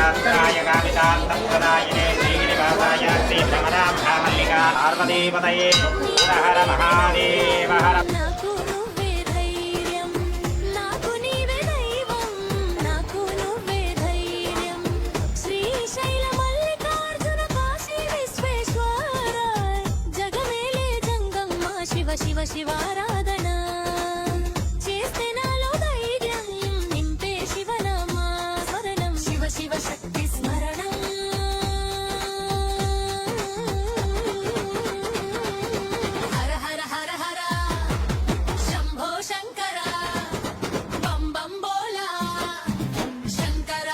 శ్రీనివాసాయ కామితార్థప్రదాయినే శ్రీనివాసాయ శ్రీభ్రమరాంభామల్లికా పార్వతీపతయే హర హర మహాదేవ హర. శివ శివారాధన చేస్తే నాలో ధైర్యం నింపే శివనామా స్మరణం శివ శివ శక్తి స్మరణం హర హర హర హర శంభో శంకర బం బం బోలా శంకర.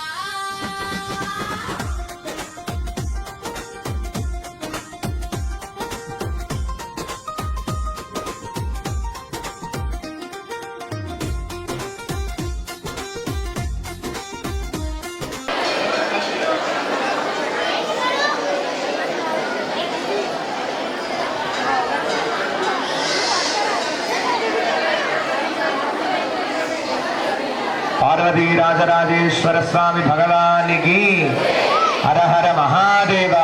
పార్వతీ రాజరాజేశ్వర స్వామి భగవానికి హర హర మహాదేవ.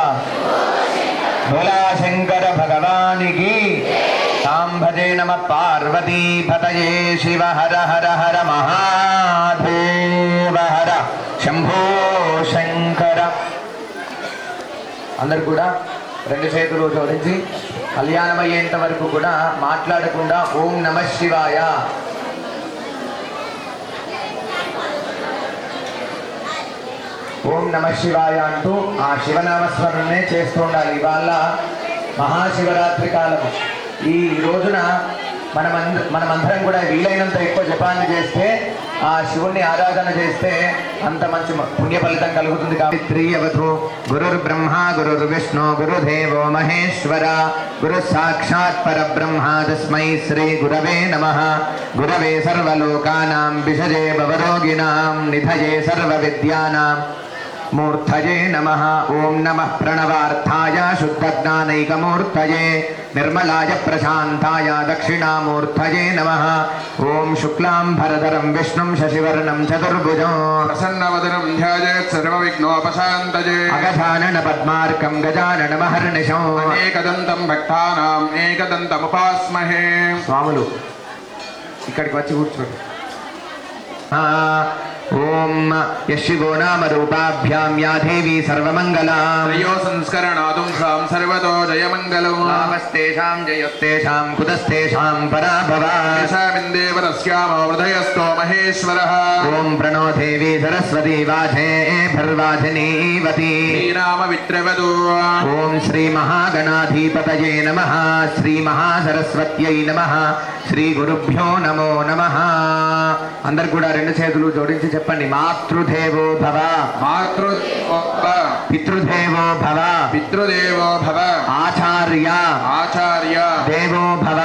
భోలా శంకర భగవానికి సాంభజే నమ పార్వతీ పతయే శివ హర హర హర మహాదేవ హర శంభో శంకర. అందరు కూడా రెండు చేతులు జోడించి కళ్యాణం అయ్యేంత వరకు కూడా మాట్లాడకుండా ఓం నమ శివాయ ఓం నమ శివాయ అంటూ ఆ శివనామస్మరణనే చేస్తూ ఉండాలి. ఇవాళ మహాశివరాత్రి కాలము. ఈ రోజున మనమందరం కూడా వీలైనంత ఎక్కువ జపాన్ని చేస్తే, ఆ శివుణ్ణి ఆరాధన చేస్తే అంత మంచి పుణ్య ఫలితం కలుగుతుంది. కాబట్టి గురుర్ బ్రహ్మ గురుర్ విష్ణు గురుదేవో మహేశ్వర గురు సాక్షాత్ పరబ్రహ్మ తస్మై శ్రీ గురవే నమః. గురవే సర్వలోకానాం విషజే భవరోగిణాం నిధయే సర్వ విద్యానాం మూర్తయే నమః. ఓం నమః ప్రణవార్థాయ శుద్ధజ్ఞానైకమూర్తయే నిర్మలాయ ప్రశాంతాయ దక్షిణామూర్తయే నమః. ఓం శుక్లాంబరధరం విష్ణుం శశివర్ణం చతుర్భుజం ప్రసన్నవదనం ధ్యాయేత్ సర్వవిఘ్నోపశాంతయే అగజానన పద్మార్కం గజానన మహర్నిశం ఏకదంతం భక్తానాం ఏకదంతముపాస్మహే. స్వాములు ఇక్కడికి వచ్చి కూర్చోండి. ఓం యశివో నామ రూపాభ్యాం యా దేవీ సర్వమంగళాం త్రయో సంస్కరణాదుంసాం సర్వతో జయమంగళం. నామస్తేషాం జయస్తేషాం కుతస్తేషాం పరాభవా యశామిందేవ తస్యామో హృదయస్థో మహేశ్వరః. ఓం ప్రణో దేవీ సరస్వతీ వాచేభిర్వాచినీవతి శ్రీనామ విత్రవదు. ఓం శ్రీ మహాగణాధిపతయే నమః. శ్రీ మహాసరస్వత్యై నమః. శ్రీ గురుభ్యో నమో నమః. అందరు కూడా రెండు చేతులు జోడించి చెప్పండి. మాతృదేవో భవ పితృదేవో భవ పితృదేవో భవ ఆచార్య ఆచార్య దేవో భవ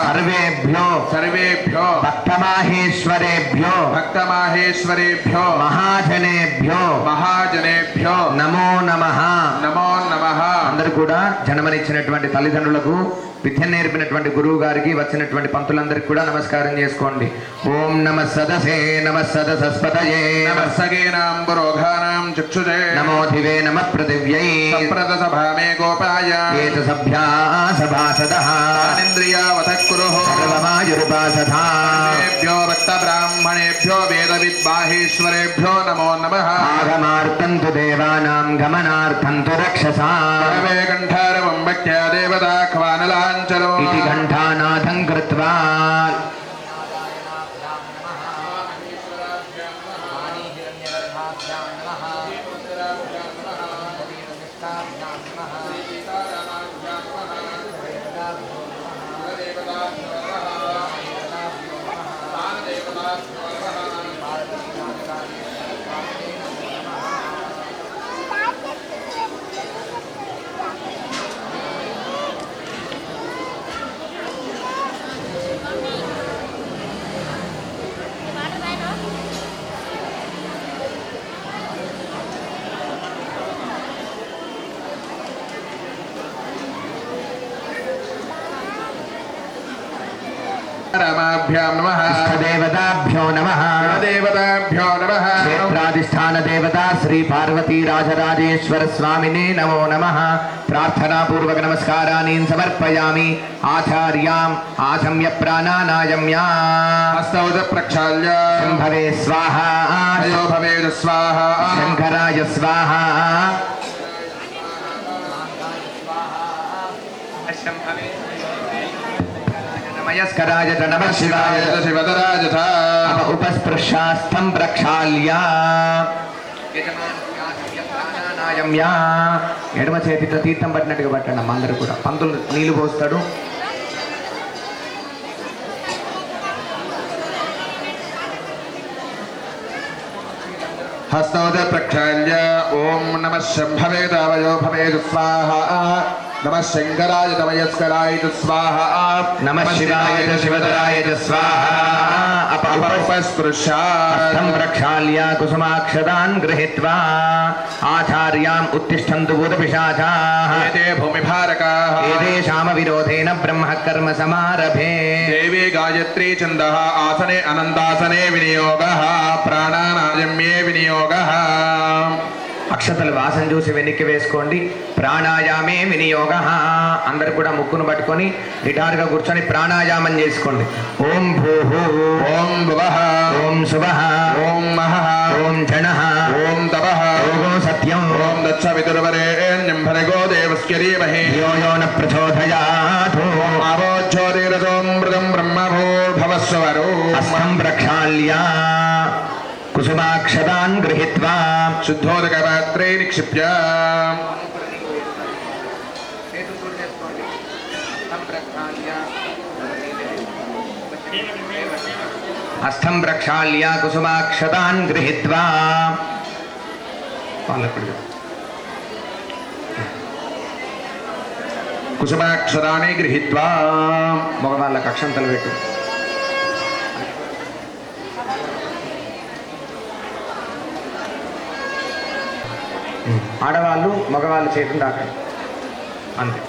సర్వేభ్యో సర్వేభ్యో భక్తమాహేశ్వరేభ్యో భక్తమాహేశ్వరేభ్యో మహాజనేభ్యో నమో నమః. నమో నమః. అందరు కూడా జన్మనిచ్చినటువంటి తల్లిదండ్రులకు, విద్యను నేర్పినటువంటి గురువు గారికి, వచ్చినటువంటి పంతులందరికీ కూడా నమస్కారం చేసుకోండి. ఓం నమః సదసే నమః సదసస్పతయే నమః సగేనాం పురోఘానాం చక్షుషే నమో దివే నమః పృథివ్యై సప్రదసభామే గోపాయ ఏత సభ్యా సభాసదః తానింద్రియావతః కురుః సర్వమాయురుపాసథా. భక్తేభ్యో భక్తబ్రాహ్మణేభ్యో వేదవిద్మాహేశ్వరేభ్యో నమో నమః. ఆగమార్థం తు దేవానాం గమనార్థం తు రక్షసాం సర్వే కంఠారవం భక్త్యా దేవతాఖ్వానలాంఛనో ఇతి కంఠానాథం కృత్వా రామాభ్యాం నమః ఇష్టదేవతాభ్యో నమః దేవతాభ్యో నమః క్షేత్రాధిష్టాన దేవత శ్రీ పార్వతీ రాజరాజేశ్వర స్వామినే నమో నమః ప్రార్థనాపూర్వక నమస్కారాన్ని సమర్పయామి ఆచార్యాం ఆచమ్య ప్రాణానాయమ్యా హస్తౌజ ప్రక్షాళ్య శంభవే స్వాహ అయో భవేద స్వాహ శంకరాయ స్వాహ నమస్కరాయ చ నమః శివాయ శివాయ శివతరాజ ఉపస్పృశాస్థం ప్రక్షాళ్య ఎడమ చేతితో తీర్థం పట్టినట్టుగా పట్టండి అమ్మ అందరూ కూడా పంతులు నీళ్లు పోస్తాడు హస్తౌజ ప్రక్షాళ్య ఓం నమః శంభవే దావయో భవేద స్వాహ నమః శంకరాయ తమయస్కరాయ స్వాహ నమః శివాయ చ శివతరాయ చ స్వాహ ఉపస్పృశార్థం ప్రక్షాళ్య కుసుమాక్షదాన్ గృహీత్వా ఆచార్యాం ఉత్తిష్టంతు భూతపిశాచాః ఏతే భూమిభారకాః ఏతేషామ విరోధేన బ్రహ్మ కర్మ సమారభే దేవీ గాయత్రీ ఛందః ఆసనే అనంతాసనే వినియోగః ప్రాణానాయమ్యే వినియోగః అక్షతలు వాసన చూసి వెనక్కి వేసుకోండి ప్రాణాయామే వినియోగ అందరు కూడా ముక్కును పట్టుకొని నిటారుగా కూర్చొని ప్రాణాయామం చేసుకోండి ఓం భూహు ఓం భువః ఓం శుభః ఓం మహః ఓం జనః ఓం తపః ఓం సత్యం ఓం దచ్చవితుర్వరేణ్యం భర్గో దేవస్య ధీమహి ధియో యో న ప్రచోదయాత్ ఆవోజ్యోతిరసోం మృతం బ్రహ్మభూర్భవస్వరో అస్తం ప్రక్షాళ్య కుసుమాక్షదాన్ గృహీత్వా శుద్ధోదకపాత్రే నిక్షిప్య అస్థం ప్రక్షాళ్య కుసుమాక్షదాన్ గృహీత్వా కుసుమాక్షరాణి గృహీత్వా మగవాళ్ళకి అక్షంతలు పెట్టు ఆడవాళ్ళు మగవాళ్ళు చేతులు దాకండి అంతే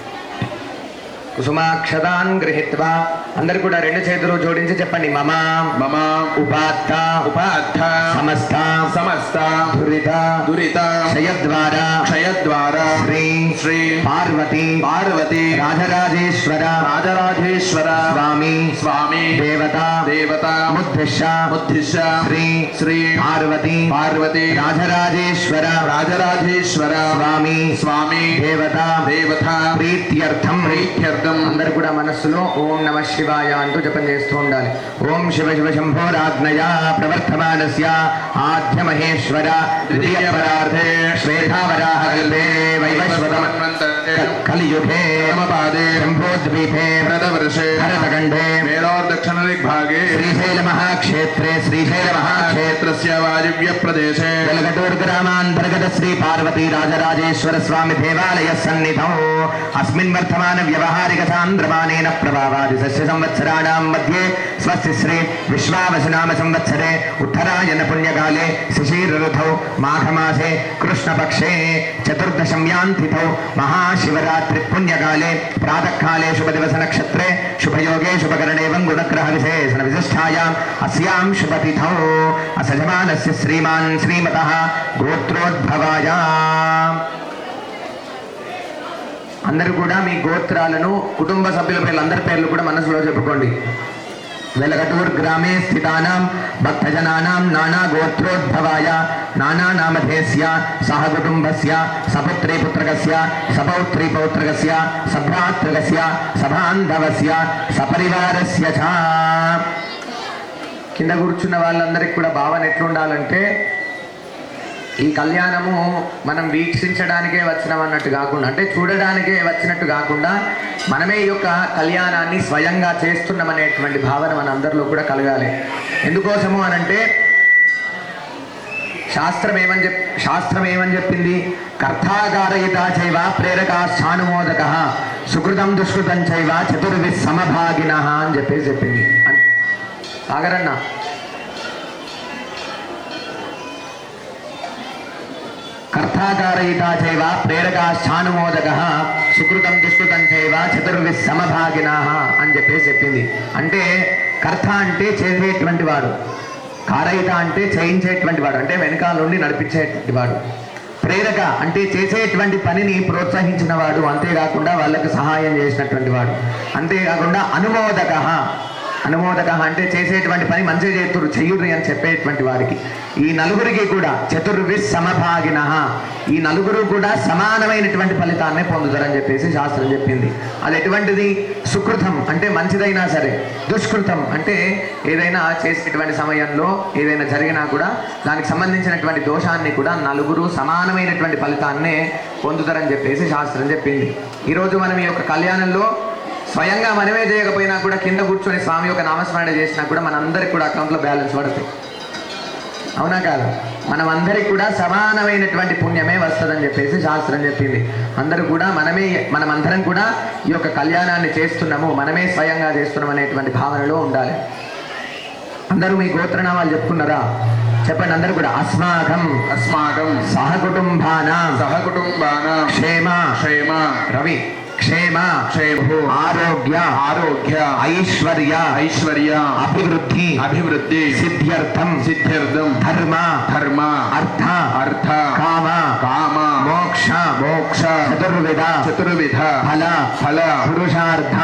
కుసుమాక్షదాన్ గృహీత్వా అందరు కూడా రెండు చేతులు జోడించి చెప్పండి మమ మమ ఉపాత్త ఉపార్థ సమస్త సమస్త దురిత దురిత క్షయద్వార క్షయద్వార శ్రీ శ్రీ పార్వతి పార్వతి రాజరాజేశ్వర రాజరాజేశ్వర స్వామి స్వామి దేవత దేవత ముద్దిశ్య బుద్ధిశ శ్రీ శ్రీ పార్వతి పార్వతి రాజరాజేశ్వర రాజరాజేశ్వర స్వామి స్వామి దేవత దేవత ప్రీత్యర్థం ప్రీత్యర్థం అందరు కూడా మనస్సులో ఓం నమ శివాయ అంటూ జపం చేస్తూ ఉండాలి ఓం శివ శివ శంభోరాజ్ఞయా ప్రవర్తమానస్య ఆద్య మహేశ్వర ద్వితీయ పరార్థే శ్వేతావరాహ కల్పే వైవస్వతం కలియుగే సమపాదే శంభోద్వీపే వ్రతవర్షే భరతఖండే మేలోర్దక్షిణ దిగ్భాగే శ్రీశైల మహాక్షేత్రే శ్రీశైల మహాక్షేత్ర క్షేత్రస్య వాయువ్య ప్రదేశే వెలగటూర్ గ్రామాంతర్గత శ్రీ పార్వతీ రాజరాజేశ్వర స్వామి దేవాలయ సన్నిధౌ అస్మిన్ వర్తమాన వ్యవహారిక సాంద్రమానేన ప్రభావాది సస్య సంవత్సరాణాం మధ్యే స్వస్తి శ్రీ విశ్వావసునామ సంవత్సరే ఉత్తరాయణ పుణ్యకాలే శిశిర ఋతౌ మాఘమాసే కృష్ణపక్షే చతుర్దశమ్యాం తిథౌ మహాశివరాత్రి పుణ్యకాలే ప్రాతఃకాలే శుభదివస నక్షత్రే శుభయోగే శుభకరణేవం గుణగ్రహ విశేషణ విశిష్టాయాం అస్యాం శుభతిథౌ అసజమానస్య శ్రీమాన్ శ్రీమతః గోత్రోద్భవాయా అందరూ కూడా మీ గోత్రాలను కుటుంబ సభ్యుల పేర్లు పేర్లు కూడా మనసులో చెప్పుకోండి వెలగటూర్ గ్రామే స్థితానాం భక్తజనానాం నానా గోత్రోద్భవాయ నానా నామధేస్య సహ కుటుంబస్య సపుత్రీ పుత్రకస్య సపౌత్రీ పౌత్రకస్య సభ్రాత్రకస్య సబాంధవస్య సపరివారస్య చ కింద కూర్చున్న వాళ్ళందరికీ కూడా భావన ఎట్లుండాలంటే ఈ కళ్యాణము మనం వీక్షించడానికే వచ్చినామన్నట్టు కాకుండా అంటే చూడడానికే వచ్చినట్టు కాకుండా మనమే ఈ యొక్క కళ్యాణాన్ని స్వయంగా చేస్తున్నామనేటువంటి భావన మన అందరిలో కూడా కలగాలి. ఎందుకోసము అనంటే శాస్త్రం ఏమని చెప్పింది? కర్తాగారయిత చైవ ప్రేరకాశ్చానుమోదక సుకృతం దుష్కృతం చైవ చతుర్వి సమభాగిన అని చెప్పింది. సాగరన్న కర్తాకారయితా చైవ ప్రేరకాశ్చానుమోదక సుకృతం దుష్కృతం చైవ చతుర్వి సమభాగిన అని చెప్పింది. అంటే కర్త అంటే చేసేటువంటి వాడు, కారయిత అంటే చేయించేటువంటి వాడు, అంటే వెనకాల నుండి నడిపించేటువంటి వాడు. ప్రేరక అంటే చేసేటువంటి పనిని ప్రోత్సహించిన వాడు, అంతేకాకుండా వాళ్ళకి సహాయం చేసినటువంటి వాడు. అంతేకాకుండా అనుమోదక, అనుమోదక అంటే చేసేటువంటి పని మంచిగా చేతురు చెయ్యుర్రి అని చెప్పేటువంటి వారికి. ఈ నలుగురికి కూడా చతుర్విస్ సమభాగిన, ఈ నలుగురు కూడా సమానమైనటువంటి ఫలితాన్ని పొందుతారని చెప్పేసి శాస్త్రం చెప్పింది. అది ఎటువంటిది? సుకృతం అంటే మంచిదైనా సరే, దుష్కృతం అంటే ఏదైనా చేసేటువంటి సమయంలో ఏదైనా జరిగినా కూడా దానికి సంబంధించినటువంటి దోషాన్ని కూడా నలుగురు సమానమైనటువంటి ఫలితాన్నే పొందుతారని చెప్పేసి శాస్త్రం చెప్పింది. ఈరోజు మనం ఈ యొక్క కళ్యాణంలో స్వయంగా మనమే చేయకపోయినా కూడా కింద కూర్చొని స్వామి యొక్క నామస్మరణ చేసినా కూడా మనందరికి కూడా అకౌంట్లో బ్యాలెన్స్ పడుతుంది. అవునా కాదు? మనం అందరికి కూడా సమానమైనటువంటి పుణ్యమే వస్తుందని చెప్పేసి శాస్త్రం చెప్పింది. అందరూ కూడా మనమందరం కూడా ఈ యొక్క కళ్యాణాన్ని చేస్తున్నాము, మనమే స్వయంగా చేస్తున్నాం అనేటువంటి భావనలో ఉండాలి. అందరూ మీ గోత్రనామాలు చెప్పుకున్నారా? చెప్పండి అందరూ కూడా. అస్మాకం సహకుటుంబానాం క్షేమ రవి క్షేమ ఆరోగ్య ఐశ్వర్య అభివృద్ధి సిద్ధ్యర్థం ధర్మ అర్థ కామ మోక్ష చతుర్విధ ఫల పురుషార్థ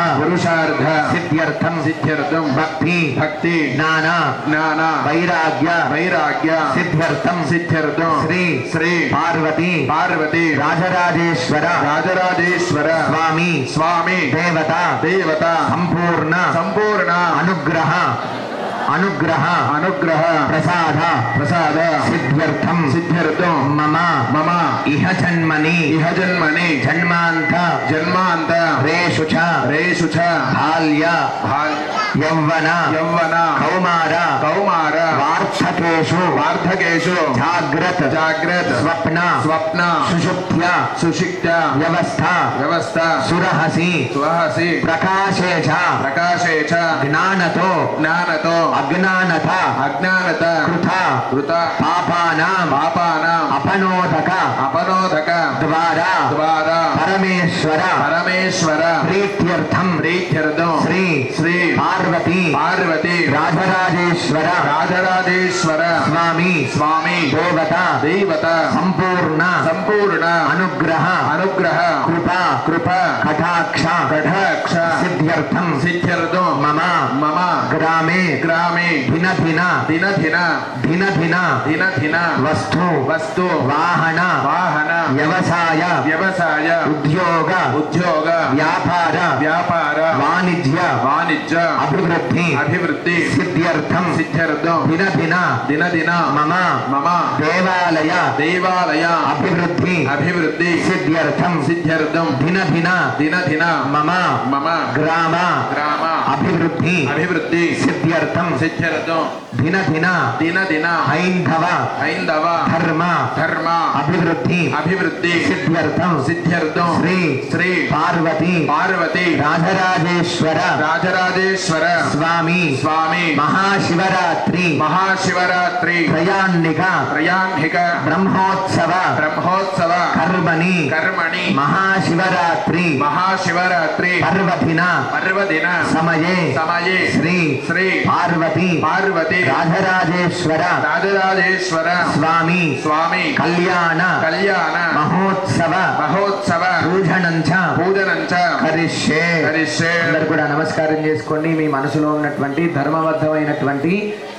సిద్ధ్యర్థం భక్తి జ్ఞాన వైరాగ్య సిద్ధ్యర్థం శ్రీ పార్వతి రాజరాజేశ్వర స్వామి దేవత సంపూర్ణ అనుగ్రహ ప్రసాద సిద్ధ్యర్థం మమ ఇహ జన్మని జన్మాంత రేషు చ బాల్య యౌవన కౌమార వార్ధకేషు జాగ్రత్త స్వప్న సుషుప్త్య వ్యవస్థ సురహసి ప్రకాశే చ జ్ఞానతో అజ్ఞానత కృత పాపానాం అపనోదక ద్వారా పరమేశ్వర ప్రీత్యర్థం శ్రీ పార్వతి రాజరాజేశ్వర స్వామి దేవత సంపూర్ణ అనుగ్రహ కృప కటాక్ష సిద్ధ్యర్థం మమ గ్రామే దిన వస్తు వాహన వ్యవసాయ ఉద్యోగ వ్యాపార వాణిజ్య అభివృద్ధి సిద్ధ్యర్థం దిన మమ దేవాలయ అభివృద్ధి సిద్ధ్యర్థం దిన మమ గ్రామ అభివృద్ధి సిద్ధ్యర్థం దిన హైందవ ధర్మ అభివృద్ధి సిద్ధ్యర్థం శ్రీ పార్వతి రాజరాజేశ్వర స్వామి మహాశివరాత్రి త్రయాన్నిక బ్రహ్మోత్సవ కర్మణి మహాశివరాత్రి పర్వదిన సమయే శ్రీ పార్వతి రాజరాజేశ్వర స్వామి కళ్యాణ మహోత్సవ పూజనంచ కరిష్యే. అందరూ కూడా నమస్కారం చేసుకోండి. మీ మనసులో ఉన్నటువంటి ధర్మబద్ధమైనటువంటి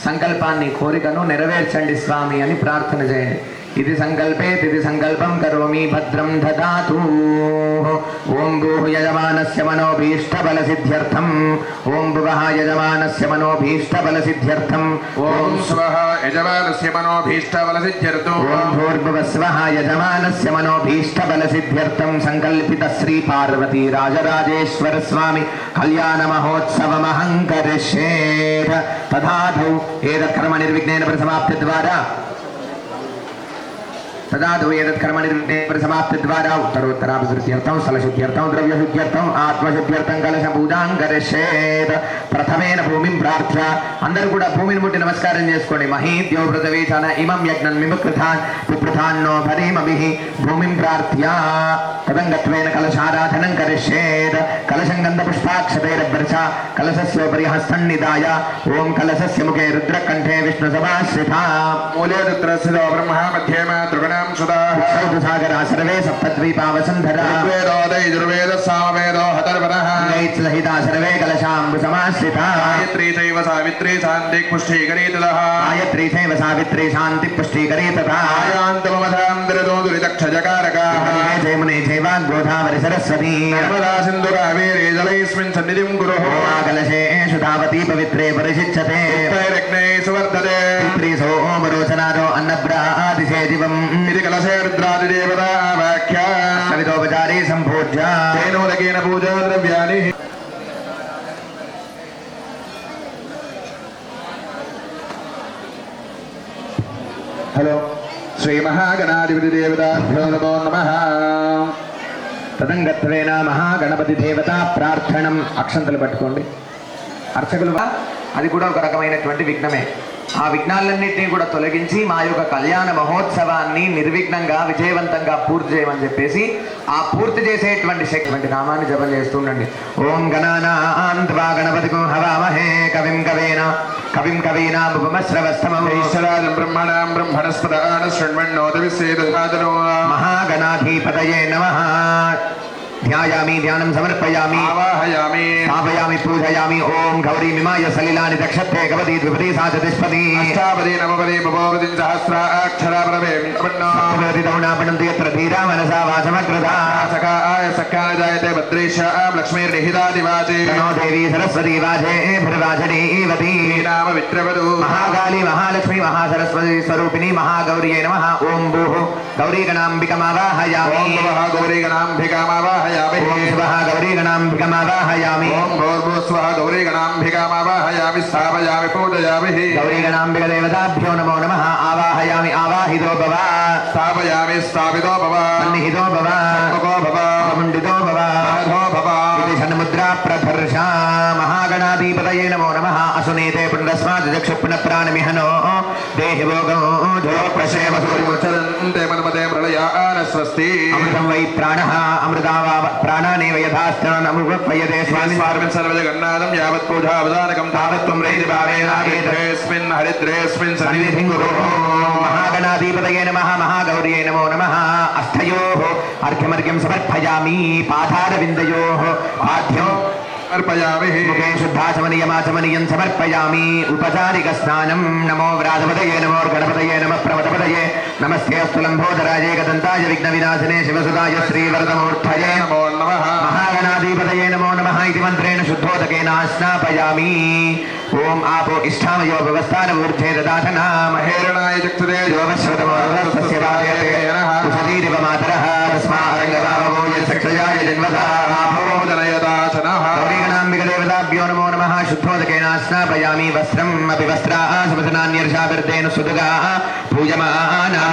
సంకల్పాన్ని, కోరికను నెరవేర్చండి స్వామి అని ప్రార్థన చేయండి. ఇది సంకల్పే తిథి సంకల్పం కరోమి భద్రం దదాతు. ఓం భూః యజమానస్య మనోభీష్టబల సిద్ధ్యర్థం. ఓం భువః యజమానస్య మనోభీష్టబల సిద్ధ్యర్థం. ఓం స్వః యజమానస్య మనోభీష్టబల సిద్ధ్యర్థం. ఓం భూర్భువస్వః యజమానస్య మనోభీష్టబల సిద్ధ్యర్థం. సంకల్పిత శ్రీ పార్వతీ రాజరాజేశ్వర స్వామి కళ్యాణ మహోత్సవమహం కరిష్యే. తథాధౌ ఏతత్కర్మ నిర్విఘ్నేన పరిసమాప్తి ద్వారా तदा तु एतत्कर्मणि समाप्तिद्वारा उत्तरोत्तराभिवृद्ध्यर्थं स्थलशुद्ध्यर्थं द्रव्यशुद्ध्यर्थं आत्मशुद्ध्यर्थं कलशपूजां करिष्येत् प्रथमेन भूमिं प्रार्थ्य అందరూ కూడా భూమిని ముట్టి నమస్కారం చేసుకోండి మహీద్యో పృథివీచన ఇమం యజ్ఞం మిముక్ృతాన్ పిపృతాన్నో భరీమభిః భూమిం ప్రార్థ్య తదంగత్వేన కలశారాధనం కరిష్యేత్ కలశం గంధపుష్పాక్షతైరభ్యర్చ కలశస్యోపరి హస్తం నిదాయ ఓం కలశస్య ముఖే రుద్రకంఠే విష్ణుసమాశ్రితా మూలే రుద్రస్య బ్రహ్మ మధ్యే త్రిగుణాం సుదా సాగరా సర్వే సప్తద్వీపావసుంధరా ఋగ్వేదోదయ యజుర్వేద సామవేదో హతర్వణః సహితా సర్వే కలశాంబు సమాశ్రితా గాయత్రీ చైవ సావిత్రీ శాంతి పుష్టీకరీ తదః గాయత్రీ చైవ సావిత్రీ శాంతి పుష్టీకరీ తథా ఆయాంతమవధాంతరదో దురితక్షజకారకా జయమునే చైవ గోదావరి సరస్వతీ నర్మదా సింధు కావేరీ జలైస్మిన్ సన్నిధిం కురుః కలశేషు ధావతి పవిత్రే పరిశిచ్యతే తైరగ్నే సువర్ధతే త్రిసోమరోచనాదో అన్నభ్రాదిశేదివం ఇది కలశే రుద్రాదిదేవతా వాక్యా సవితోపచారీ సంపూజ్య తేనోదకేన పూజా ద్రవ్యాని హలో శ్రీ మహాగణాధిపతి దేవతాభ్యో నమో నమః తదంగత్వేన మహాగణపతి దేవతా ప్రార్థనం అక్షంతలు పట్టుకోండి అర్చకులు అది కూడా ఒక రకమైనటువంటి విఘ్నమే ఆ విఘ్నాలన్నింటినీ కూడా తొలగించి మా యొక్క కళ్యాణ మహోత్సవాన్ని నిర్విఘ్నంగా విజయవంతంగా పూర్తి చేయమని చెప్పేసి ఆ పూర్తి చేసేటువంటి శక్తి నామాన్ని జపం చేస్తుండండి ఓం గణానాన్త్వా గణపతికం హవామహే కవిం కవీనాముపమశ్రవస్తమం బ్రహ్మణాం బ్రహ్మణస్పదాన శృణ్వన్నోత విశ్వేదసాదనో మహాగణాధిపతయే నమః ధ్యాయామి ధ్యానం సమర్పయామి ఆవాహయామి స్థాపయామి పూజయామి ఓం గౌరీ మిమాయ సలిలాని దక్షతే గవతి ద్విపది సాచతిష్పది అష్టాపది నవపది భవపది సహస్రాక్షరాపరమే దౌనాపణంతి యత్ర ధీరా మనసా వాచమగ్రదా సకాయ సకాయ జాయతే భద్రేశాం లక్ష్మీర్నిహితాదివాచే తనో దేవీ సరస్వతీ వాచే భృవాచడీవతి నామ విట్రవదు మహాకాళీ మహాలక్ష్మి మహాసరస్వతి స్వరూపిణి మహాగౌర్యై నమః ఓం భూః గౌరీగణాంబికమావాహయామి గౌరీగణాంబికామావాహయామి ఓం స్వః గౌరీగణాంబికమావాహయామి ఓం భూర్భువస్వః గౌరీగణాంబికామావాహయామి స్థాపయామి పూజయామి గౌరీగణాంబిక దేవతాభ్యో నమో నమః ఆవాహయామి ఆవాహితో భవ స్థాపయామి స్థాపితో భవ సన్నిహితో భవ సన్ముఖో భవ ముండితో భవ నాథో భవ ఇది షణ్ముద్రా ప్రధర్ష మహాగణాధిపతయే నమో నమః అసునీతే పునరస్మాత్ చక్షు పునఃప్రాణమిహనో దేహి భోగో జో ప్రసేవ చరంతే మన్మతే ప్రళయాన స్వస్తి అమృతం వై ప్రాణః అమృతావా ప్రాణానేవ యథాస్థాన్ అమృతపయతే స్వామి స్వామిన్ సర్వజగన్నాథం యావత్ పూజావదానకం తావత్ త్వం రేతి భావేన ఏతస్మిన్ హరిద్రేస్మిన్ సన్నిధిం గురు మహాగణాధిపతయే నమః మహాగౌర్యై నమో నమః అస్థయోః అర్ఘ్యమర్ఘ్యం సమర్పయామి పాదారవిందయోః పాఠ్యం అర్పయామి ముఖే శుద్ధాచమనీయమాచమనీయం సమర్పయామి ఉపచారిక స్నానం నమో వ్రాజపతయే నమో గణపతయే నమః ప్రమథపతయే నమస్తే అస్తు లంబోదరాజే గదంతాయ విఘ్న వినాశనే శివసుదాయ శ్రీవరదమూర్ధయే నమో నమః మహాగణాధిపతయే నమో నమః ఇది మంత్రేణ శుద్ధోదకేన స్నాపయామి ఓం ఆపో ఇష్టామయో వ్యవస్థానమూర్ధే దదాతనా మహేరణాయ చక్షురే యోగశ్రవతమోదస్య భాగయతే కుశలీరివ మాతరః తస్మారంగవామో యక్షయాయ జన్మదా భోజనయదాచనః గౌరీగణాంబిక దేవతాభ్యో నమో నమః శుద్ధోదకేన స్నాపయామి వస్త్రం అపి వస్త్రాసమసనాన్యర్షాభిర్దేన సుదుగా పూజమానా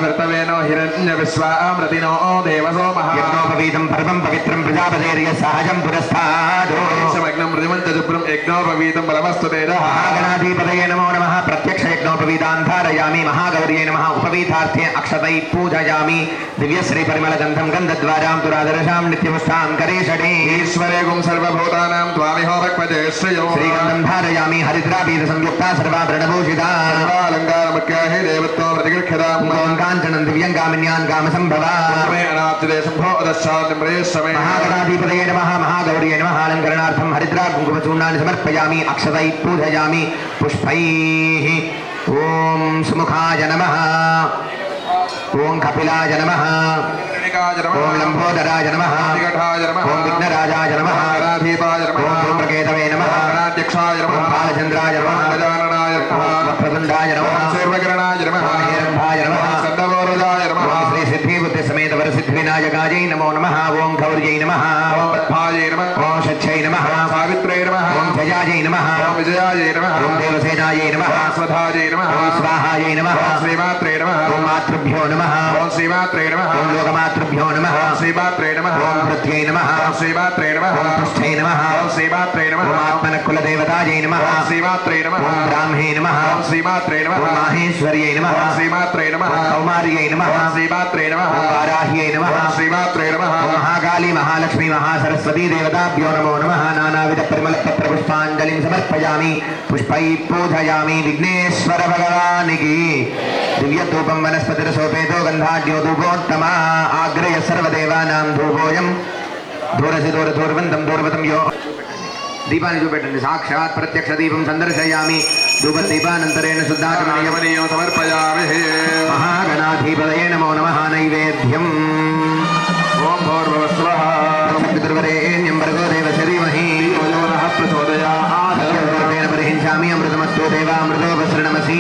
వర్తవేనో హిరణ్య విశ్వామృతినో దేవసోమః యజ్ఞోపవీతం పరమం పవిత్రం ప్రజాపతేర్య సహజం పురస్తాద్ సమగ్నం మృదిమంతజుబ్రం యజ్ఞోపవీతం బలమస్తు తేజః మహాగణాధిపతయే నమో నమః ప్రత్యక్ష యజ్ఞోపవీతాన్ ధారయామి మహాగౌర్యై నమః ఉపవీతార్థే అక్షతై పూజయామి దివ్యశ్రీ పరిమళ గంధం గంధద్వారాం తురాదర్శాం నిత్యముష్టాం కరేషడే ఈశ్వరేగుం సర్వభూతానాం త్వామిహో భక్వతే శ్రేయో శ్రీగంధం ధారయామి హరిద్రాపీత సంయుక్త సర్వాభరణభూషితా అలంకారముఖ్యాహి దేవత్వం ప్రతిగృహ్యతాం కాంచనం దివ్యం కామిన్యాన్ కామసంభవా మే అనాప్తిదే సంభో దశాంతి ప్రేయస్సమే మహాగణాధిపతయే నమః మహాగౌర్యై నమః అలంకరణార్థం హరిద్రా కుంకుమచూర్ణాన్ని సమర్పయామి అక్షతై పూజయామి పుష్పైః ఓం సుముఖాయ నమః ఓం కపిలాయ నమః ఓం లంబోదరాయ నమః ఓం విఘ్నరాజాయ నమః ఓం ధూమ్రకేతవే నమః ఓం బాలచంద్రాయ నమః ఓం వక్రతుండాయ నమః సర్వకరణాయ నమః ఓం హిరణ్యాయ నమః స్కందవోరజాయ నమః ఓం శ్రీ సిద్ధిబుద్ధి సమేత వరసిద్ధివినాయకాయై నమో నమః ఓం గౌర్యై నమః ఓం పద్మాయై నమః ఓం షచ్చై నమః సావిత్రై నమః ఓం జయాజై నమః ఓం విజయాయై నమః ఓం దేవసేనాయై నమః స్వధాయై నమః ఓం స్వాహాయై నమః ఓం శ్రీమాత్రే నమః ఓం మాతృభ్యో నమః ఓం శ్రీమాత్రే నమః ఓం లోకమాతృభ్యో నమః ఓం శ్రీమాత్రే నమః ఓం పృథ్వై నమః ఓం శ్రీమాత్రే నమః ఓం తుష్ఠై నమః ఓం శ్రీమాత్రే నమః ఓం ఆత్మనకులదేవతాయై నమః ఓం శ్రీమాత్రే నమః ఓం బ్రాహ్మణే నమః ఓం శ్రీమాత్రే నమః ఓం మాహేశ్వర్యై నమః ఓం శ్రీమాత్రే నమః ఓం కౌమార్యై నమః ఓం శ్రీమాత్రే నమః ఓం వారాహ్యై నమః ఓం శ్రీమాత్రే నమః ఓం మహాకాళీ మహాలక్ష్మీ మహాసరస్వతీ దేవతాభ్యో నమో నమః నానావిధ పరిమళ పత్ర పుష్పాంజలిం సమర్పయామి పుష్పై పూజయామి విఘ్నేశ్వర భగవానికి దివ్య ధూపం వనస్పతిర సోపేతో గంధాఢ్యో ధూపోత్తమ ఆగ్రయ సర్వదేవానాం ధూపోయం దూరసి దూరవంతం దూరవతం యో దీపాన్ని చూపెట్టండి సాక్షాత్ ప్రత్యక్ష దీపం సందర్శయామి ధూప దీపానంతరేణ శుద్ధాచమనీయం యమనీయం సమర్పయామి మహాగణాధిపతయే నమో నమః నైవేద్యం ఓం భూర్భువస్వః పితృవరేణ్యం భర్గో దేవస్య ధీమహి ధియో యో నః ప్రచోదయాత్ తేన పరిహించామి అమృతమస్తు దేవామృతోపసృణమసి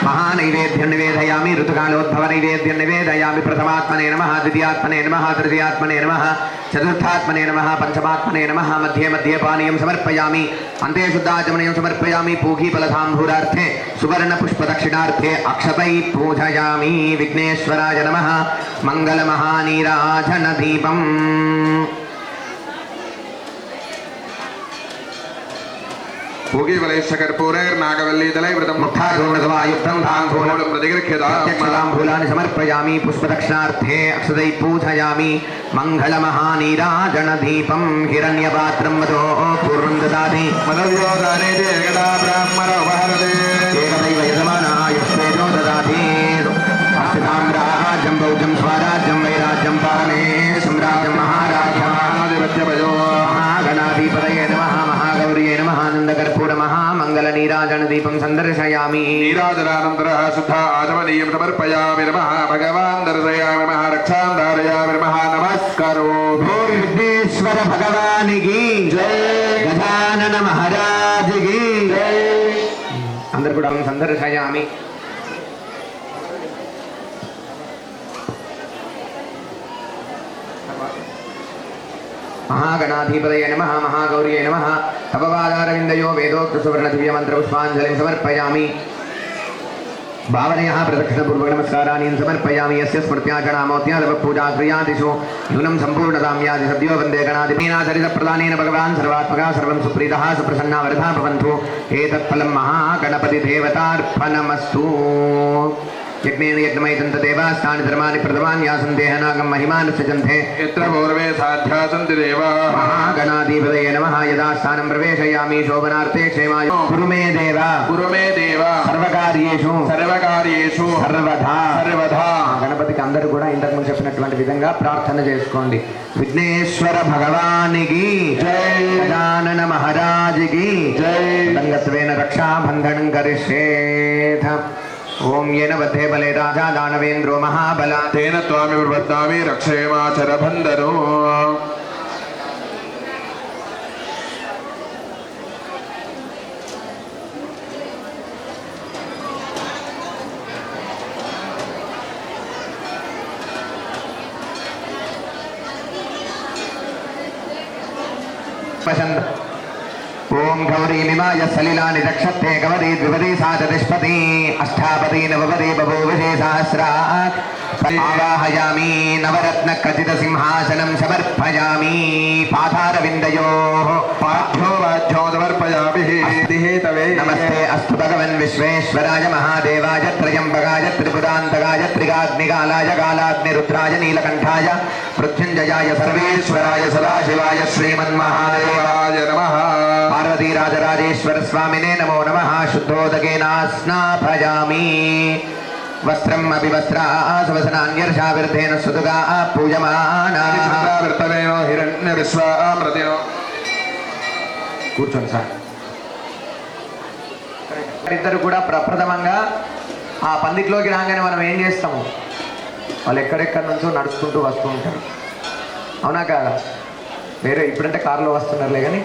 మహానైవేద్యం నివేదయామి ఋతుకాలోద్భవ నైవేద్యం నివేదయామి ప్రథమాత్మనే నమః ద్వితీయాత్మనే నమః తృతీయాత్మనే నమః చతుర్థాత్మనే నమః పంచమాత్మనే నమః మధ్యే మధ్యే పానీయం సమర్పయామి అంతే శుద్ధాచమనీయం సమర్పయామి పూగీఫలతాంబూరార్థే సువర్ణపుష్పదక్షిణార్థే అక్షతై పూజయామి విఘ్నేశ్వరాయ నమః మంగళమహానీరాజనదీపం భోగివలైశ్చ కర్పూరైర్నాగవల్లీదలై వృతం ముఖాగోణగవాయుక్తం ధాంగోళం ప్రతిగృహ్యతాం తాంబూలాన్ని సమర్పయామి పుష్పదక్షిణార్థే అక్షతై పూజయామి మంగళమహానీరాజనదీపం హిరణ్యపాత్రం మదో పూర్వం దదాతి మనవ్యోదానే ఏకదా బ్రాహ్మణ ఉపహరతే ఏకదైవ యజమానాయుష్ేజో దదాతి రాజ్యం బౌద్ధం స్వరాజ్యం వైరాజ్యం పారమే సమ్రాజ్యం మహారాజ్యం ఆదిపత్యభయో మహాగణాధిపతయే నమః మహాగౌర్యే నమః ఆనందకర్పూర మహామంగళనీరాజనదీపం సందర్శయామి నీరాజనానంతరः శుద్ధ ఆచమనీయం సమర్పయామి నమః భగవాన్ దర్శయామి నమః రక్షాం ధారయామి నమః నమస్కరోమి విఘ్నేశ్వర భగవానికి జై గజానన మహారాజుకి జై అందరు కూడా సందర్శయామి మహాగణాధిపతయే నమః మహాగౌర్యే నమః తపవాదారవిందయో వేదోక్త సువర్ణ దివ్య మంత్ర పుష్పాంజలిం సమర్పయామి భావనయः ప్రదక్షిణపూర్వక నమస్కారాన్ని సమర్పయామి యస్య స్మృత్యాచరణామోత్యాదవ పూజా క్రియాదిషు న్యూనం సంపూర్ణతాం యాది సద్యో వందే గణాధిపేనాచరిత ప్రదానేన భగవాన్ సర్వాత్మకా సర్వం సుప్రీతः సుప్రసన్నా వరదా భవంతు ఏతత్ఫలం మహాగణపతి దేవతార్పణమస్తు యజ్ఞేన యజ్ఞమయతంత దేవాస్తాని ధర్మాని ప్రథమాన్యాసం దేహనాగం మహిమాన్ సజంతే యత్ర పూర్వే సాధ్యా సంతి దేవాః మహాగణాధిపతయే నమః యదా స్థానం ప్రవేశయామి శోభనార్థే క్షేమాయ కురు మే దేవ కురు మే దేవ సర్వకార్యేషు సర్వకార్యేషు సర్వదా సర్వదా గణపతికి అందరూ కూడా ఇంతకు ముందు చెప్పినటువంటి విధంగా ప్రార్థన చేసుకోండి విఘ్నేశ్వర భగవానికి జై గజానన మహారాజుకి జై దంగత్వేన రక్షాబంధనం కరిష్యేథ ఓం येन बद्धे बले राजा दानवेन्द्रो महाबला తేన త్వామి ప్రపద్నామి రక్షేమాచరబంధనో पसंद ओम गौरी निमाय सलिलानि रक्षते गवरी द्विपदी साततिष्पति अष्टापदी नवपदी बभूवशे सहस्रात् आवाहयामि नवरत्न खचित सिंहासनं समर्पयामि पादारविन्दयोः पाठ्यो वाध्यो समर्पयामि हेतवे नमस्ते अस्तु भगवन् विश्वेश्वराय महादेवाय त्र्यम्बकाय त्रिपुरान्तकाय त्रिकाग्निकालाय कालाग्निरुद्राय नीलकण्ठाय मृत्युञ्जयाय सर्वेश्वराय सदाशिवाय श्रीमन्महादेवाय नमः पार्वती राजराजेश्वर स्वामिने नमो नमः शुद्धोदकेन स्नापयामि वस्त्रम् अपि वस्त्रासवसनान्यर्षाविर्धेन सुदुगा पूजमानाः వృత్తమేనో హిరణ్య విశ్వామృతినో కూర్చోండి సార్ ఇద్దరు కూడా ప్రప్రథమంగా ఆ పందిట్లోకి రాగానే మనం ఏం చేస్తాము వాళ్ళు ఎక్కడెక్కడి నుంచో నడుచుకుంటూ వస్తూ ఉంటారు అవునా కాదా వేరే ఇప్పుడంటే కారులో వస్తున్నారులే కానీ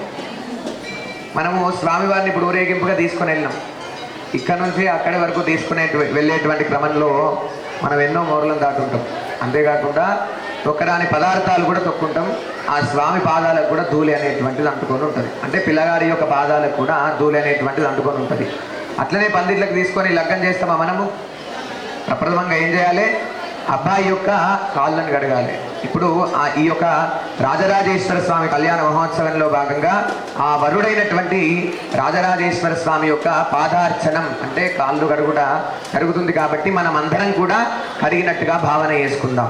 మనము స్వామివారిని ఇప్పుడు ఊరేగింపుగా తీసుకొని వెళ్ళినాం ఇక్కడ నుంచి అక్కడి వరకు వెళ్ళేటువంటి క్రమంలో మనం ఎన్నో మోర్లను దాటుంటాం అంతేకాకుండా తొక్కరాని పదార్థాలు కూడా తొక్కుంటాం ఆ స్వామి పాదాలకు కూడా ధూళి అనేటువంటిది అంటుకొని ఉంటుంది అంటే పిల్లగాడి యొక్క పాదాలకు కూడా ధూళి అనేటువంటిది అంటుకొని ఉంటుంది అట్లనే పందిట్లకు తీసుకొని లగ్గం చేస్తామా మనము? ప్రప్రథమంగా ఏం చేయాలి? అబ్బాయి యొక్క కాళ్ళను కడగాలి. ఇప్పుడు ఈ యొక్క రాజరాజేశ్వర స్వామి కళ్యాణ మహోత్సవంలో భాగంగా ఆ వరుడైనటువంటి రాజరాజేశ్వర స్వామి యొక్క పాదార్చనం అంటే కాళ్ళు కడుగుట జరుగుతుంది. కాబట్టి మనం అందరం కూడా కడిగినట్టుగా భావన చేసుకుందాం.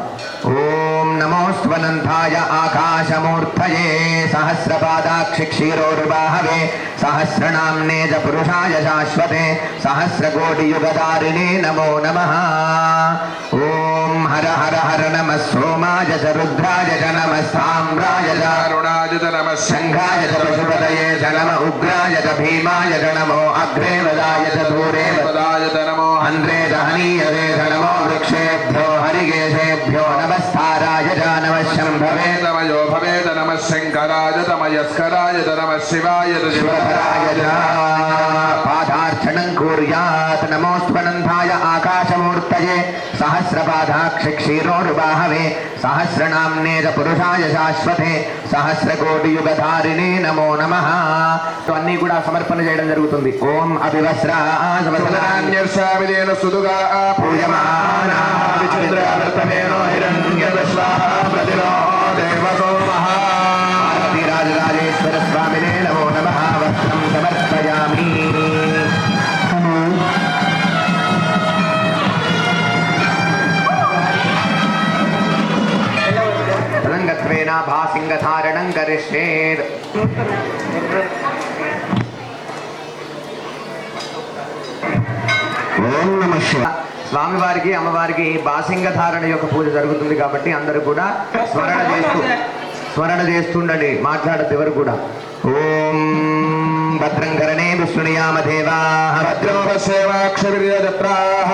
ఓం నమోస్త్వనంతాయ ఆకాశమూర్తయే సహస్రపాదాక్షి క్షీరోరుబాహవే సహస్రనామ్నే చ పురుషాయ శాశ్వతే సహస్రకోటియుగధారిణే నమో నమః. ఓం హర హర హర నమః సోమాయ చ రుద్రాయ చ నమః సామ్రాయ చ అరుణాయ చ నమః శంఖాయ చ పశుపతయే చ నమః ఉగ్రాయ చ భీమాయ చ నమో అగ్రే వదాయ చ దూరే పదాయ చ నమో అంద్రే చ హనీయతే చ నమో వృక్షేభ్యో హరికేశేభ్యో నమస్తారాయ చ నమః శంభవే తమయో భవేద నమః శంకరాయ తమయస్కరాయ చ నమః శివాయ చ శివధరాయ చ పాదార్చనం కుర్యాత్. నమోస్త్వనంతాయ ఆకాశమూర్తయే సహస్రపాదాక్షి క్షీరోరుబాహవే సహస్రనామ్నే చ పురుషాయ శాశ్వతే సహస్రకోటియుగధారిణే నమో నమః. అన్నీ కూడా సమర్పణ చేయడం జరుగుతుంది. ఓం అభివస్రాన్యర్షామిలేన సుదుగా పూయమానా విచంద్రవర్తమేనో హిరణ్యవిశ్వామృతిలో దేవతో మహా రాజరాజేశ్వర స్వామినే నమో నమః. వస్త్రం సమర్పయామి. తలంగత్వేన భాసింగధారణం కరిష్యేత్. ఓం నమః శివాయ. స్వామివారికి అమ్మవారికి బాసింగ ధారణ యొక్క పూజ జరుగుతుంది కాబట్టి అందరూ కూడా స్మరణ చేస్తుండండి, మాట్లాడద్దు ఎవరు కూడా. ఓం భద్రం కరణే విష్ణుయామ దేవాః భద్రం పశ్యేమాక్షవిర్యజత్రాః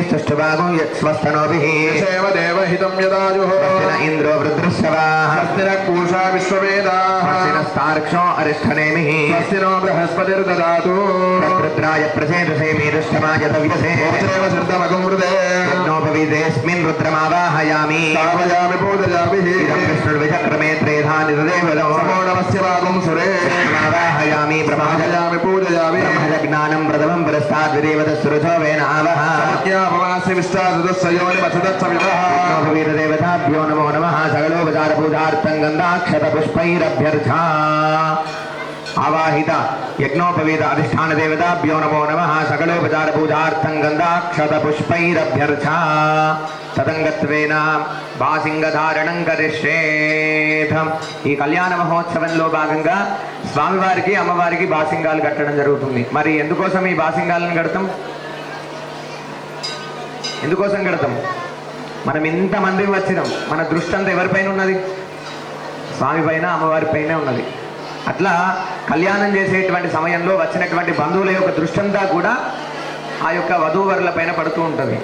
స్తుష్టభాగో యత్స్వస్తనోభిః సేవ దేవహితం యదాయుః ఇంద్రో వృద్రశ్రవాః పూషా విశ్వవేదాః స్తార్క్షో అరిష్టనేమిః స్వస్తినో బృహస్పతిర్దదాతు రుద్రాయ ప్రసేదసే మేరుష్టమాయ తవ్యసే యజ్ఞోపవీతేऽస్మిన్ రుద్రమావాహయామి స్థాపయామి పూజయామి విష్ణుర్విచక్రమే త్రేధా నిరుదేవదో నమో నమస్య భాగం సురే ఆవాహయామి ప్రమాజయామి పూజయామి బ్రహ్మజ్ఞానం ప్రథమం పురస్తాద్విదేవత సురజో వేన ఆవహ సత్యాపవాసి విష్టాదస్సయోని మథదత్స వివహ దేవతాభ్యో నమో నమః. సకలోపచార పూజార్థం గంధాక్షత పుష్పైరభ్యర్థా ఆవాహిత యజ్ఞోపవీత అధిష్టాన దేవతాభ్యో నమో నమః. సకలోపచార పూజార్థం గంధాక్షత పుష్పైరభ్యర్థా తదంగత్వేన బాసింగధారణం కరిష్యేత్. ఈ కళ్యాణ మహోత్సవంలో భాగంగా స్వామివారికి అమ్మవారికి బాసింగాలు కట్టడం జరుగుతుంది. మరి ఎందుకోసం ఈ బాసింగాలను కడతాం? ఎందుకోసం కడతాం? మనం ఇంతమంది వచ్చినాం, మన దృష్టి అంతా ఎవరిపైన ఉన్నది? స్వామి పైన, అమ్మవారి పైన ఉన్నది. అట్లా కళ్యాణం చేసేటువంటి సమయంలో వచ్చినటువంటి బంధువుల యొక్క దృష్టి అంతా కూడా ఆ యొక్క వధూవరుల పైన పడుతూ ఉంటుంది.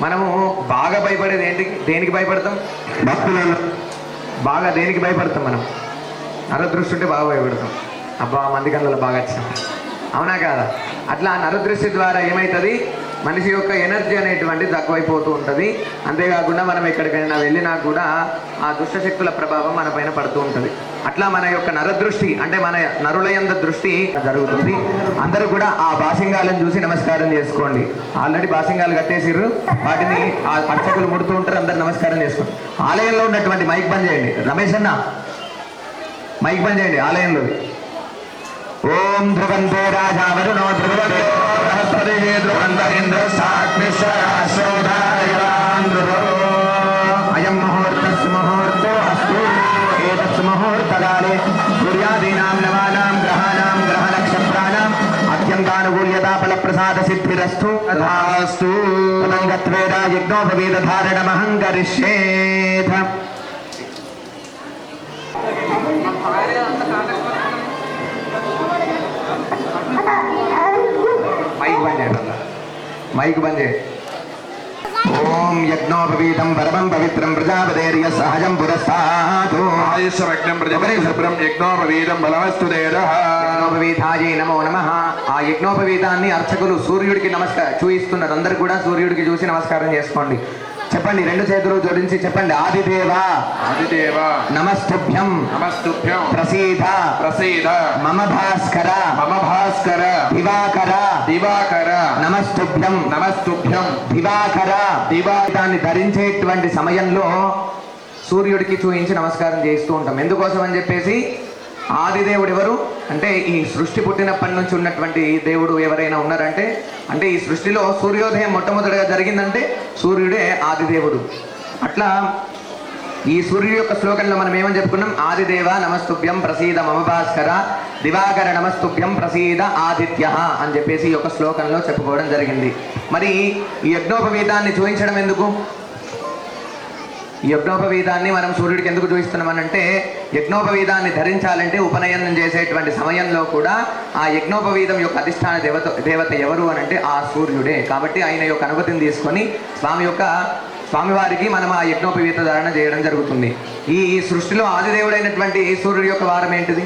మనము బాగా భయపడేది ఏంటి? దేనికి భయపడతాం? భక్తులలో బాగా దేనికి భయపడతాం? మనం నరదృష్టి ఉంటే బాగా భయపడతాం. అబ్బా మంది కళ్ళలో బాగా వచ్చాం, అవునా కాదా? అట్లా నరదృష్టి ద్వారా ఏమవుతుంది? మనిషి యొక్క ఎనర్జీ అనేటువంటిది తక్కువైపోతూ ఉంటుంది. అంతేకాకుండా మనం ఎక్కడికైనా వెళ్ళినా కూడా ఆ దుష్టశక్తుల ప్రభావం మన పైన పడుతూ ఉంటుంది. అట్లా మన యొక్క నరదృష్టి అంటే మన నరులయంద దృష్టి జరుగుతుంది. అందరూ కూడా ఆ బాసింగాలను చూసి నమస్కారం చేసుకోండి. ఆల్రెడీ బాసింగాలు కట్టేసిర్రు, వాటిని ఆ అర్చకులు ముడుతూ ఉంటారు, అందరు నమస్కారం చేసుకోండి. ఆలయంలో ఉన్నటువంటి మైక్ బంద్ చేయండి. రమేష్ అన్న మైక్ బంద్ చేయండి ఆలయంలో. ఓం ధ్రువంతో రాజా వరుణో ధ్రువంతో బృహస్పతి ధ్రువంత ఇంద్ర అయం ముహూర్తస్ ముహూర్తో అస్తు ఏతస్ ముహూర్తకాలే సూర్యాదీనాం నవానాం గ్రహాణాం గ్రహ నక్షత్రాణాం అత్యంతానుకూల్యతా ఫల ప్రసాద సిద్ధిరస్తు తథాస్తు. తదంగత్వేన యజ్ఞోపవీత ధారణమహం కరిష్యేత్. మైక్ బంద్ చేయండి, మైక్ బంద్ చేయండి. ఓం యజ్ఞోపవీతం పరమం పవిత్రం ప్రజాపతేర్య సహజం పురస్తాతు ఆయుష్యమగ్నం ప్రజపరిశుభ్రం యజ్ఞోపవీతం బలమస్తు దేదః. యజ్ఞోపవీతాయే నమో నమః. ఆ యజ్ఞోపవీతాన్ని అర్చకులు సూర్యుడికి చూయిస్తున్నారు. అందరు కూడా సూర్యుడికి చూసి నమస్కారం చేసుకోండి. చెప్పండి, రెండు చేతులు జోడించి చెప్పండి. ఆదిదేవ ఆదిదేవ నమస్తుభ్యం నమస్తుభ్యం ప్రసీద ప్రసీద మమ భాస్కర మమ భాస్కర దివాకర దివాకర నమస్తుభ్యం నమస్తుభ్యం దివాకర దాన్ని ధరించేటువంటి సమయంలో సూర్యుడికి చూయించి నమస్కారం చేస్తూ ఉంటాం. ఎందుకోసం అని చెప్పేసి, ఆదిదేవుడు ఎవరు అంటే ఈ సృష్టి పుట్టినప్పటి నుంచి ఉన్నటువంటి దేవుడు ఎవరైనా ఉన్నారంటే, అంటే ఈ సృష్టిలో సూర్యోదయం మొట్టమొదటిగా జరిగిందంటే సూర్యుడే ఆదిదేవుడు. అట్లా ఈ సూర్యుడి యొక్క శ్లోకంలో మనం ఏమని చెప్పుకున్నాం? ఆదిదేవ నమస్తుభ్యం ప్రసీద మమ భాస్కర దివాకర నమస్తుభ్యం ప్రసీద ఆదిత్య అని చెప్పేసి ఈ యొక్క శ్లోకంలో చెప్పుకోవడం జరిగింది. మరి ఈ యజ్ఞోపవీతాన్ని చూపించడం ఎందుకు? ఈ యజ్ఞోపవీతాన్ని మనం సూర్యుడికి ఎందుకు చూపిస్తున్నామనంటే, యజ్ఞోపవీతాన్ని ధరించాలంటే ఉపనయనం చేసేటువంటి సమయంలో కూడా ఆ యజ్ఞోపవీతం యొక్క అధిష్టాన దేవత ఎవరు అనంటే ఆ సూర్యుడే. కాబట్టి ఆయన యొక్క అనుమతిని తీసుకొని స్వామివారికి మనం ఆ యజ్ఞోపవీత ధారణ చేయడం జరుగుతుంది. ఈ సృష్టిలో ఆదిదేవుడైనటువంటి సూర్యుడి యొక్క వారం ఏంటిది?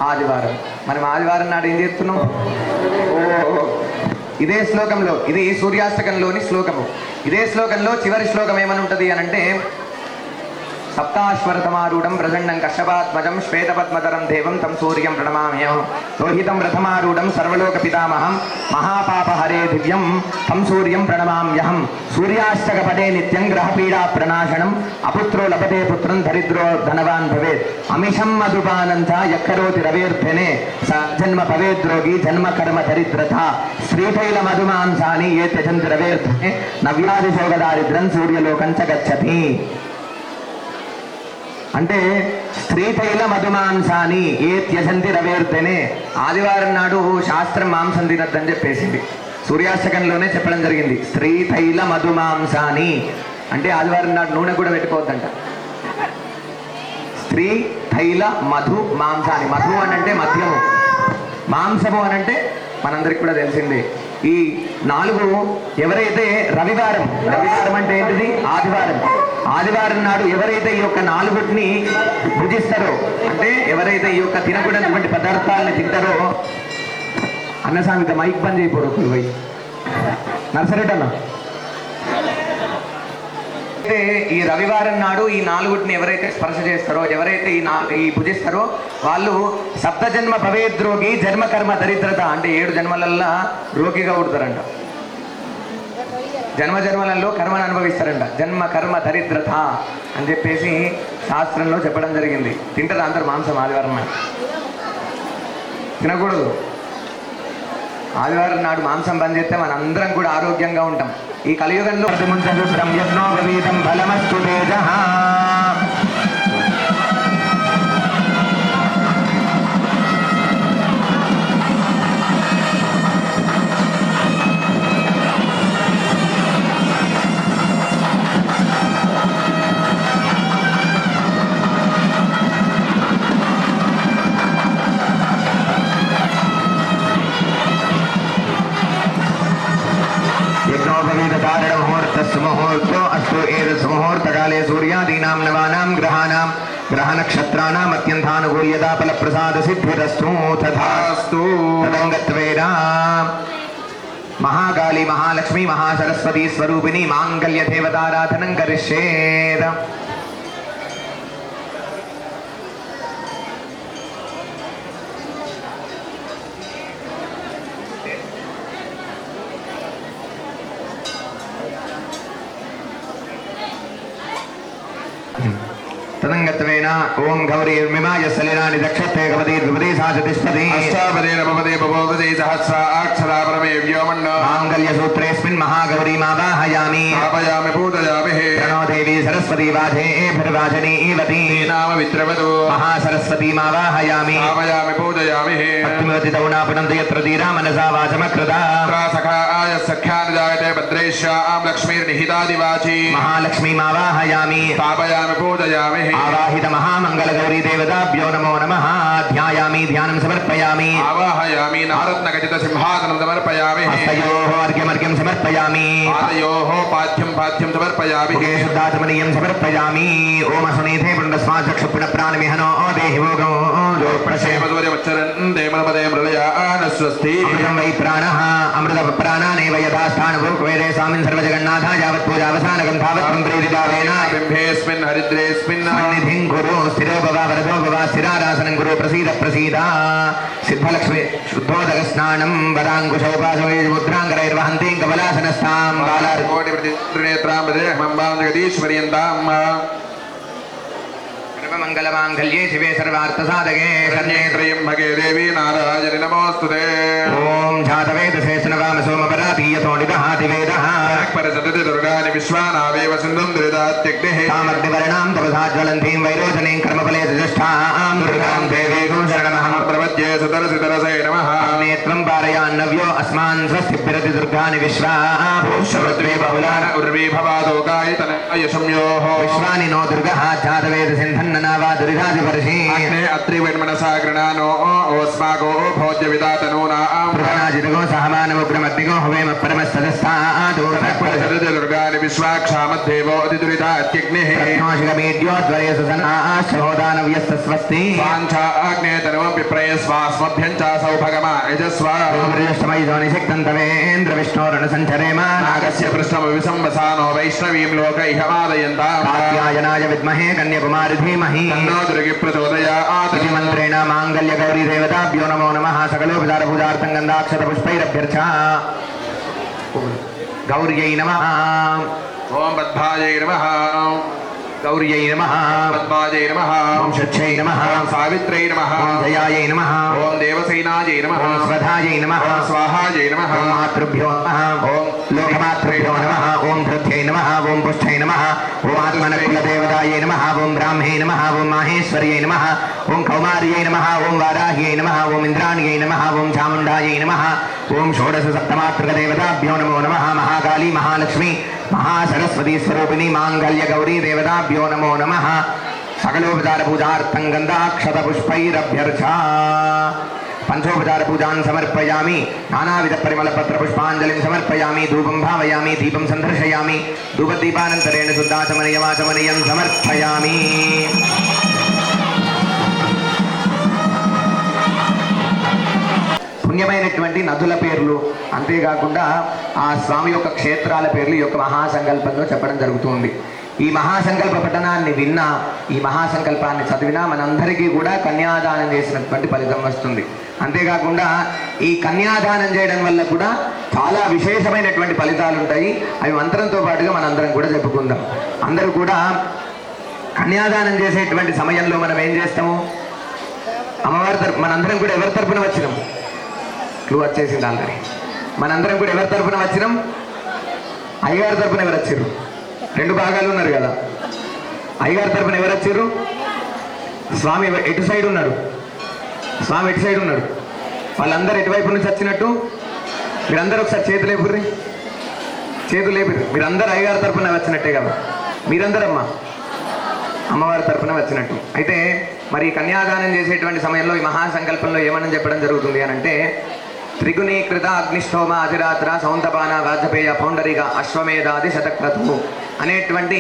ఆదివారం. మనం ఆదివారం నాడు ఏం చేస్తున్నాం? ఇదే శ్లోకంలో, ఇది సూర్యాష్టకంలోని శ్లోకము. ఇదే శ్లోకంలో చివరి శ్లోకం ఏమని ఉంటుంది అనంటే, సప్తాశ్వరథమారూఢం ప్రచండం కశ్యపాత్మజం శ్వేతపద్మధరం దేవం తం సూర్యం ప్రణమామ్యహం రోహితం రథమారూఢం సర్వలోక పితామహం మహాపాపహరే దివ్యం తం సూర్యం ప్రణమామ్యహం సూర్యాష్టకపటే నిత్యం గ్రహపీడా ప్రణాశనం అపుత్రో లభతే పుత్రం దరిద్రో ధనవాన్ భవేత్ అమిషం మధుపానంత యక్కరోతి రవేర్ధనే సజ్జన్మ భవేద్రోగి జన్మ కర్మ దరిద్రత శ్రీతైల మధుమాంసాని ఏ త్యజంతి రవేర్ధనే నవ్యాదిశోగదారిద్రం సూర్యలోకం చ గచ్చతి. అంటే స్త్రీతైల మధుమాంసాని ఏ త్యజంతి రవేర్ధనే. ఆదివారం నాడు శాస్త్రం మాంసం తినద్దని చెప్పేసింది. సూర్యాస్తకంలోనే చెప్పడం జరిగింది. స్త్రీతైల మధుమాంసాని అంటే ఆదివారం నాడు నూనె కూడా పెట్టుకోవద్దంట. స్త్రీ తైల మధు మాంసాని. మధు అనంటే మద్యము, మాంసము అనంటే మనందరికి కూడా తెలిసిందే. ఈ 4 ఎవరైతే రవివారం అంటే ఏంటిది? ఆదివారం నాడు ఎవరైతే ఈ యొక్క 4ని భుజిస్తారో, అంటే ఎవరైతే ఈ యొక్క తినకూడనటువంటి పదార్థాలను తింటారో, అన్నసామిత మైక్ బంద్ చేయకూడదు. ఒకరు పోయి నర్సరెడ్డి అన్న, అయితే ఈ రవివారం నాడు ఈ 4ని ఎవరైతే స్పర్శ చేస్తారో, ఎవరైతే ఈ భుజిస్తారో వాళ్ళు సప్తజన్మ భవేద్రోగి జన్మ కర్మ దరిద్రత అంటే 7 జన్మలల్లా రోగిగా ఉడతారంట. జన్మలలో కర్మను అనుభవిస్తారంట. జన్మ కర్మ దరిద్రత అని చెప్పేసి శాస్త్రంలో చెప్పడం జరిగింది. తింటారు అందరు మాంసం ఆదివారం నాడు? తినకూడదు. ఆదివారం నాడు మాంసం బంద్ చేస్తే మనందరం కూడా ఆరోగ్యంగా ఉంటాం. ఈ కలియుగంలో యజ్ఞోపవీతం బలమస్తు తేజః मुहूर्तो अस्तु एतस् मुहूर्तकाले सूर्यादीनां नवानां ग्रहनक्षत्राणाम् अत्यन्तानुकूल्यता फलप्रसादसिद्धिरस्तु तथास्तु। तदङ्गत्वेन महाकाली महालक्ष्मी महासरस्वती स्वरूपिणी माङ्गल्यदेवताराधनं करिष्येत्। तदंगत्वेन ओम गौरीर्मिमाय सलिलानि दक्षते गवती द्विपदी साचतिष्पदी अष्टापदे नवपदे भवपदे सहस्राक्षरा परमे व्योमण्ड मांगल्यसूत्रेऽस्मिन् महागौरी मावाहयामि स्थापयामि पूजयामि प्रणो देवी सरस्वती वाजेभिर्वाजनीवती नाम वित्रवतु महासरस्वती मावाहयामि स्थापयामि पूजयामि भक्तिमतितौना पुनन्ति यत्र धीरा मनसा वाचमकृता सखाय सख्यान् जायते भद्रेश्यां लक्ष्मीर्निहितादिवाची महालक्ष्मी मावाहयामि स्थापयामि पूजयामि ఆవాహిత మహామంగళ గౌరీ దేవతాభ్యో నమో నమః ధ్యాయామి ధ్యానం సమర్పయామి ఆవాహయామి నవరత్న ఖచిత సింహాసనం సమర్పయామి హస్తయోః అర్ఘ్యమర్ఘ్యం సమర్పయామి పాదయోః పాద్యం పాద్యం సమర్పయామి ముఖే శుద్ధాచమనీయం సమర్పయామి ఓం అసునీతే పుండస్మాచక్షుపుణ ప్రాణమిహనో దేహి భోగో ప్రసేమదూర్యముచ్చరంతే మనపదే మృళయాన స్వస్తి అమృతం వై ప్రాణః అమృత ప్రాణానేవ యథా స్థానభూక్ వేదే స్వామిన్ సర్వజగన్నాథ యావత్ పూజావసానకం తావత్వం ప్రీతిభావేన బింబేస్మిన్ హరిద్రేస్మిన్ సన్నిధిం కురు స్థిరో భవ వరదో భవ స్థిరారాసనం కురు ప్రసీద ప్రసీద సిద్ధలక్ష్మి శుద్ధోదక స్నానం వరాంకుశోపాసమే ముద్రాంగరైర్వహంతి కమలాసనస్థాం బాలార్ కోటి ప్రతినేత్రాం ప్రదేహమంబాం జగదీశ్వర్యంతాం మంగళమాంగళ్యే శివే సర్వార్థసాధకే త్రయంబకే దేవి నారాయణి నమోస్తుతే ఓం జాతవేదశేషనవామ సోమపరాధీయతో నిదహాతి వేదః పరసతతి దుర్గాని విశ్వానావేవ సింధుం దురిదాత్యగ్నిః తామగ్నివర్ణాం తపసా జ్వలంతీం వైరోచనీం కర్మఫలే జ్యేష్ఠాం దుర్గాం దేవీం శరణమహం ప్రపద్యే సుతరసితరసే నమః నేత్రం పారయాన్నవ్యో అస్మాన్ స్వస్తిభిరతి దుర్గాని విశ్వా భూషవత్వే బహుళాన ఉర్వీ భవాదోకాయ తనయశమ్యోః విశ్వాని నో దుర్గః జాతవేద సింధన్ననావా దురిధాదివర్షి అగ్నే అత్రి వెన్మనసా గృణానో ఓస్మాకో భోజ్య విదాతనూనాం ప్రధానాజితగో సహమానముగ్రమగ్నిగో హవేమ పరమస్తదస్థాదో పరసతతి దుర్గాని విశ్వాక్షామద్దేవో అతిదురిదాత్యగ్నిః రత్నోషికమేడ్యోద్వరేసు సనాశ్రహోదానవ్యస్తస్వస్తి వాంఛా అగ్నే తనువం పిప్రయస్వాస్మభ్యం చ సౌభగమా యజస్వా శమైధోనిశక్తంతవేంద్ర విష్ణోరణ సంచరేమ నాగస్య పృష్ఠమ విసంవసానో వైష్ణవీం లోకైహమాదయంతాం కాత్యాయనాయ విద్మహే కన్యకుమారి ధీమహి తన్నో దుర్గి ప్రచోదయాత్ ఇతి మంత్రేణ మాంగళ్య గౌరీ దేవతాభ్యో నమో నమః సకలోపచార పూజార్థం గంధాక్షత పుష్పైరభ్యర్చ గౌర్యై నమః ఓం పద్మాజై నమః గౌర్యై నమః పద్మాజై నమః ఓం షట్ఛై నమః ఓం సావిత్రై నమః ఓం జయాయై నమః ఓం దేవసేనాజై నమః ఓం స్వధాయై నమః ఓం స్వాహాజై నమః ఓం మాతృభ్యో నమః ఓం లోకమాతృభ్యో నమః ఓం ధృత్యై నమః ఓం పుష్ఠై నమః ఓం ఆత్మనకులదేవతాయై నమః ఓం బ్రాహ్మై నమః ఓం మాహేశ్వర్యై నమః ఓం కౌమార్యై నమః ఓం వారాహ్యై నమః ఓం ఇంద్రాణ్యై నమః ఓం చాముండాయై నమః ఓం షోడశ సప్తమాతృకదేవతాభ్యో నమో నమః మహాకాళీ మహాలక్ష్మి మహాసరస్వతీ స్వరూపిణి మాంగళ్య గౌరీ దేవతాభ్యో నమో నమః సకలోపచార పూజార్థం గంధాక్షత పుష్పైరభ్యర్చ పంచోపచార పూజాన్ సమర్పయామి నానావిధ పరిమళ పత్ర పుష్పాంజలిం సమర్పయామి ధూపం భావయామి దీపం సందర్శయామి ధూపదీపానంతరేణ శుద్ధాచమనీయమాచమనీయం సమర్పయామి పుణ్యమైనటువంటి నదుల పేర్లు అంతేకాకుండా ఆ స్వామి యొక్క క్షేత్రాల పేర్లు ఈ యొక్క మహాసంకల్పంలో చెప్పడం జరుగుతుంది. ఈ మహాసంకల్ప పఠనాన్ని విన్నా, ఈ మహాసంకల్పాన్ని చదివినా మనందరికీ కూడా కన్యాదానం చేసినటువంటి ఫలితం వస్తుంది. అంతేకాకుండా ఈ కన్యాదానం చేయడం వల్ల కూడా చాలా విశేషమైనటువంటి ఫలితాలు ఉంటాయి. అవి మంత్రంతో పాటుగా మనందరం కూడా చెప్పుకుందాం. అందరూ కూడా కన్యాదానం చేసేటువంటి సమయంలో మనం ఏం చేస్తాము? అమ్మవారి తరపు మనందరం కూడా ఎవరి తరపున వచ్చినాం? క్లూ వచ్చేసింది ఆల్రెడీ. మనందరం కూడా ఎవరి తరపున వచ్చినాం? అయ్యగారి తరపున ఎవరు వచ్చారు? రెండు భాగాలు ఉన్నారు కదా. అయ్యగారి తరపున ఎవరు వచ్చారు? స్వామి ఎటు సైడ్ ఉన్నాడు? స్వామి ఎటు సైడ్ ఉన్నాడు? వాళ్ళందరూ ఎటువైపు నుంచి వచ్చినట్టు? మీరందరూ ఒకసారి చేతులు లేపుర్రి, చేతులు లేపుర్రి. మీరందరూ అయ్యగారి తరపున వచ్చినట్టే కదా. మీరందరమ్మా అమ్మవారి తరపున వచ్చినట్టు. అయితే మరి కన్యాదానం చేసేటువంటి సమయంలో ఈ మహాసంకల్పంలో ఏమని చెప్పడం జరుగుతుంది అని అంటే, త్రిగుణీకృత అగ్నిష్టోమ అధిరాత్ర సౌంతపాన వాజపేయ పౌండరిక అశ్వమేధాది శతక్రతు అనేటువంటి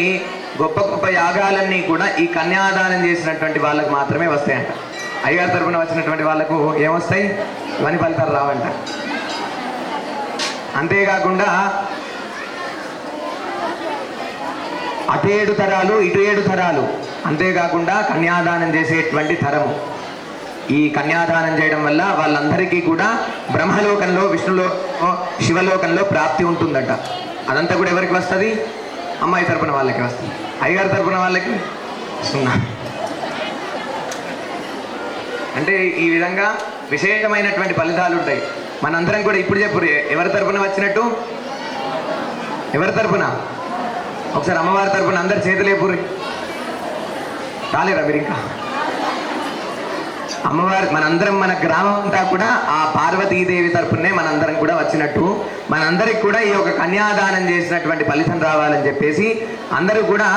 గొప్ప గొప్ప యాగాలన్నీ కూడా ఈ కన్యాదానం చేసినటువంటి వాళ్ళకు మాత్రమే వస్తాయంట. అయ్యగారి తరపున వచ్చినటువంటి వాళ్ళకు ఏమొస్తాయి? ఇవన్నీ ఫలితాలు రావంట. అంతేకాకుండా అటు 7 తరాలు ఇటు 7 తరాలు, అంతేకాకుండా కన్యాదానం చేసేటువంటి తరము. ఈ కన్యాదానం చేయడం వల్ల వాళ్ళందరికీ కూడా బ్రహ్మలోకంలో, విష్ణులో, శివలోకంలో ప్రాప్తి ఉంటుందట. అదంతా కూడా ఎవరికి వస్తుంది? అమ్మాయి తరపున వాళ్ళకి వస్తుంది. అయ్యగారి తరపున వాళ్ళకి 0. అంటే ఈ విధంగా విశేషమైనటువంటి ఫలితాలు ఉంటాయి. మనందరం కూడా ఇప్పుడు చెప్పురు ఎవరి తరపున వచ్చినట్టు? ఎవరి తరపున? ఒకసారి అమ్మవారి తరపున అందరు చేతులేపుర్రి. రాలేరా మీరు ఇంకా? అమ్మవారు మనందరం మన గ్రామం అంతా కూడా ఆ పార్వతీదేవి తరపునే మనందరం కూడా వచ్చినట్టు మనందరికి కూడా ఈ యొక్క కన్యాదానం చేసినటువంటి ఫలితం రావాలని చెప్పేసి అందరూ కూడా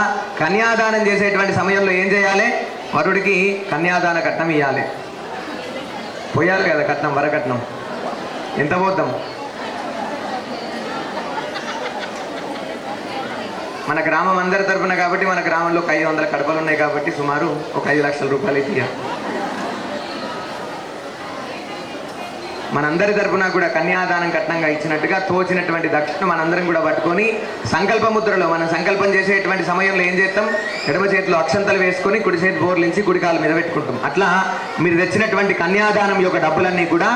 కన్యాదానం చేసేటువంటి సమయంలో ఏం చేయాలి? వరుడికి కన్యాదాన కట్నం ఇవ్వాలి. పోయాలి కదా కట్నం, వరకట్నం ఎంత పోద్దాం? మన గ్రామం అందరి తరపున కాబట్టి మన గ్రామంలో 500 కడపలు ఉన్నాయి కాబట్టి సుమారు ఒక 5 లక్షల రూపాయలు ఇయ్యాలి. మనందరి తరపున కూడా కన్యాదానం కట్నంగా ఇచ్చినట్టుగా తోచినటువంటి దక్షిణ మనందరం కూడా పట్టుకొని సంకల్పముద్రలో మనం సంకల్పం చేసేటువంటి సమయంలో ఏం చేస్తాం? ఎడమ చేతిలో అక్షంతలు వేసుకొని కుడి చేతి బోర్లించి కుడి కాలు మీద పెట్టుకుంటాం. అట్లా మీరు తెచ్చినటువంటి కన్యాదానం యొక్క డబ్బులన్నీ కూడా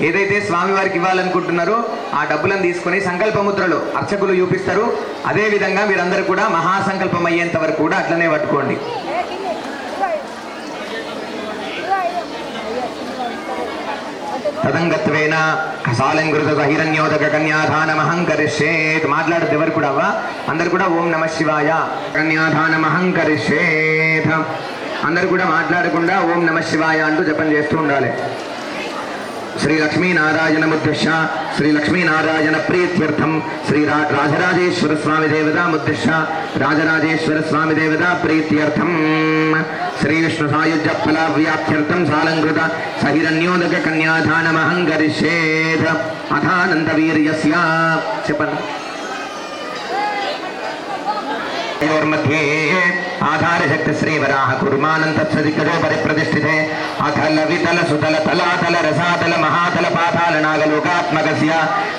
ఏదైతే స్వామివారికి ఇవ్వాలనుకుంటున్నారో ఆ డబ్బులను తీసుకొని సంకల్పముద్రలో అర్చకులు చూపిస్తారు. అదేవిధంగా మీరందరూ కూడా మహాసంకల్పం అయ్యేంత వరకు కూడా అట్లనే పట్టుకోండి. తదంగత్వేన కసాలంకృత హిరణ్యోదక కన్యాదానమహంకరిష్యేత్. మాట్లాడద్దు ఎవరు కూడా, అందరు కూడా ఓం నమ శివాయ కన్యాదానమహంకరిష్యేత్. అందరు కూడా మాట్లాడకుండా ఓం నమ శివాయ అంటూ జపం చేస్తూ ఉండాలి. శ్రీ లక్ష్మీనారాయణముద్దిశ్య శ్రీ లక్ష్మీనారాయణ ప్రీత్యర్థం శ్రీ రాజరాజేశ్వర స్వామి దేవతా ముద్దిశ్య రాజరాజేశ్వర స్వామి దేవతా ప్రీత్యర్థం శ్రీ విష్ణు సాయుజ్య ఫలావ్యాప్త్యర్థం సాలంకృత సహిరణ్యోదక కన్యాదానమహంకరిష్యేత్. అథానంత వీర్యస్య చెప్పండి. मध्ये आधारशक्ति श्रीवराह कुर्मानन्तत्सदिग्गजो परिप्रतिष्ठिते अथल वितल सुतल तलातल रसातल महातल पाताल नागलोकात्मकस्य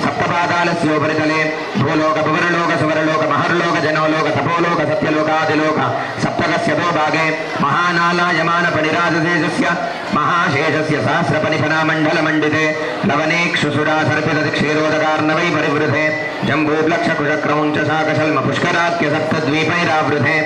सप्तपातालस्योपरितले भूलोक भुवरलोक सुवरलोक महर्लोक जनोलोक तपोलोक सत्यलोकादिलोक सप्तकस्य दो भागे महानालायमान परिराजशेषस्य महाशेषस्य सहस्रपनिफनामण्डलमण्डिते लवनेक्षुसुरासर्पितक्षीरोदकार्णवै परिवृते जम्बूप्लक्षकुशक्रौञ्च शाकशल्मपुष्कराख्य सप्तद्वीपैरावृते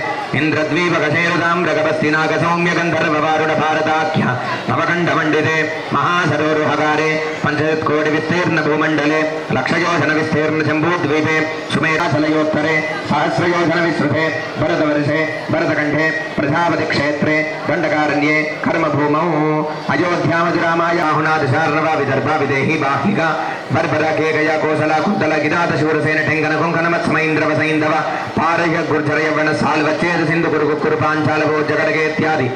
इंद्रद्वीपकशेरुताम्रगपस्तिनागसौम्य गन्धर्ववारुण भारताख्य नवकण्डमण्डिते महासरोरुहकारे पंचशतकोटिविस्तीर्ण भूमण्डले लक्षयोजन विस्तीर्ण जम्बूद्वीपे सुमेधाचलयोत्तरे सहस्रयोजन विस्तृते भरतवर्षे भरतकण्ठे प्रजापति क्षेत्रे दण्डकारण्ये कर्मभूमौ अयोध्यामधुरामायाहुनादिशार्णवा विदर्भा विदेही बाह्लिका बर्बरा केकया कोसला कुन्तला गिरात शूरसेन ठेंगन कुंकनमत्समैन्द्रव सैन्दव पारय गुर्जरयवण साल्वच्छेद सिंधु कुरु पांचाल भोज जगड़गे इत्यादि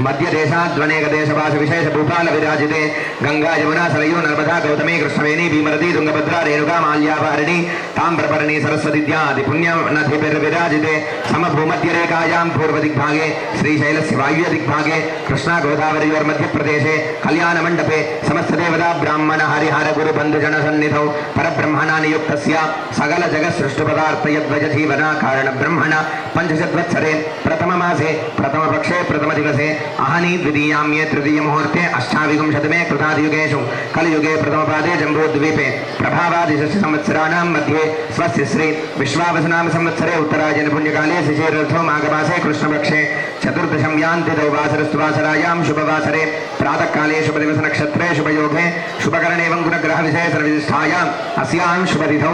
मध्य देशाद्वनेक देशवास विशेष भूपाल विराजिते गंगा यमुना सरयू नर्मदा गौतमी कृष्णवेणी भीमरती तुंगभद्रा रेणुका माल्यावारिणी ताम्रपर्णी सरस्वतीत्यादि पुण्य नदीभिर्विराजिते समभूमध्यरेखायां पूर्वदिग्भागे श्रीशैलस्य वायुव्यदिग्भागे कृष्णा गोदावरीयोर्मध्यप्रदेशे कल्याणमण्डपे समस्त देवता ब्राह्मण हरिहर गुरु बन्धुजन सन्निधौ परब्रह्मणा नियुक्तस्य सकल जगत्सृष्टिपदार्थ यद्वज जीवना कारण ब्रह्मण पंचशद्वत्सरे प्रथम मासे प्रथम पक्षे प्रथम दिवसे अहनी द्वितीयाम्ये तृतीय मुहूर्ते अष्टाविंशतमे कृतादियुगेषु कलियुगे प्रथमपादे जम्बूद्वीपे प्रभावादिशस्य संवत्सराणां मध्ये स्वस्य श्री विश्वावसुनाम संवत्सरे उत्तरायण पुण्यकाले शिशिरर्थो माघमासे कृष्णपक्षे चतुर्दशं यान्ति वासरस्तुवासरायां शुभवासरे प्रातःकाले शुभदिवस नक्षत्रे शुभयोगे शुभकरणे गुणग्रह विशेष विशिष्टायाम् अस्यां शुभतिथौ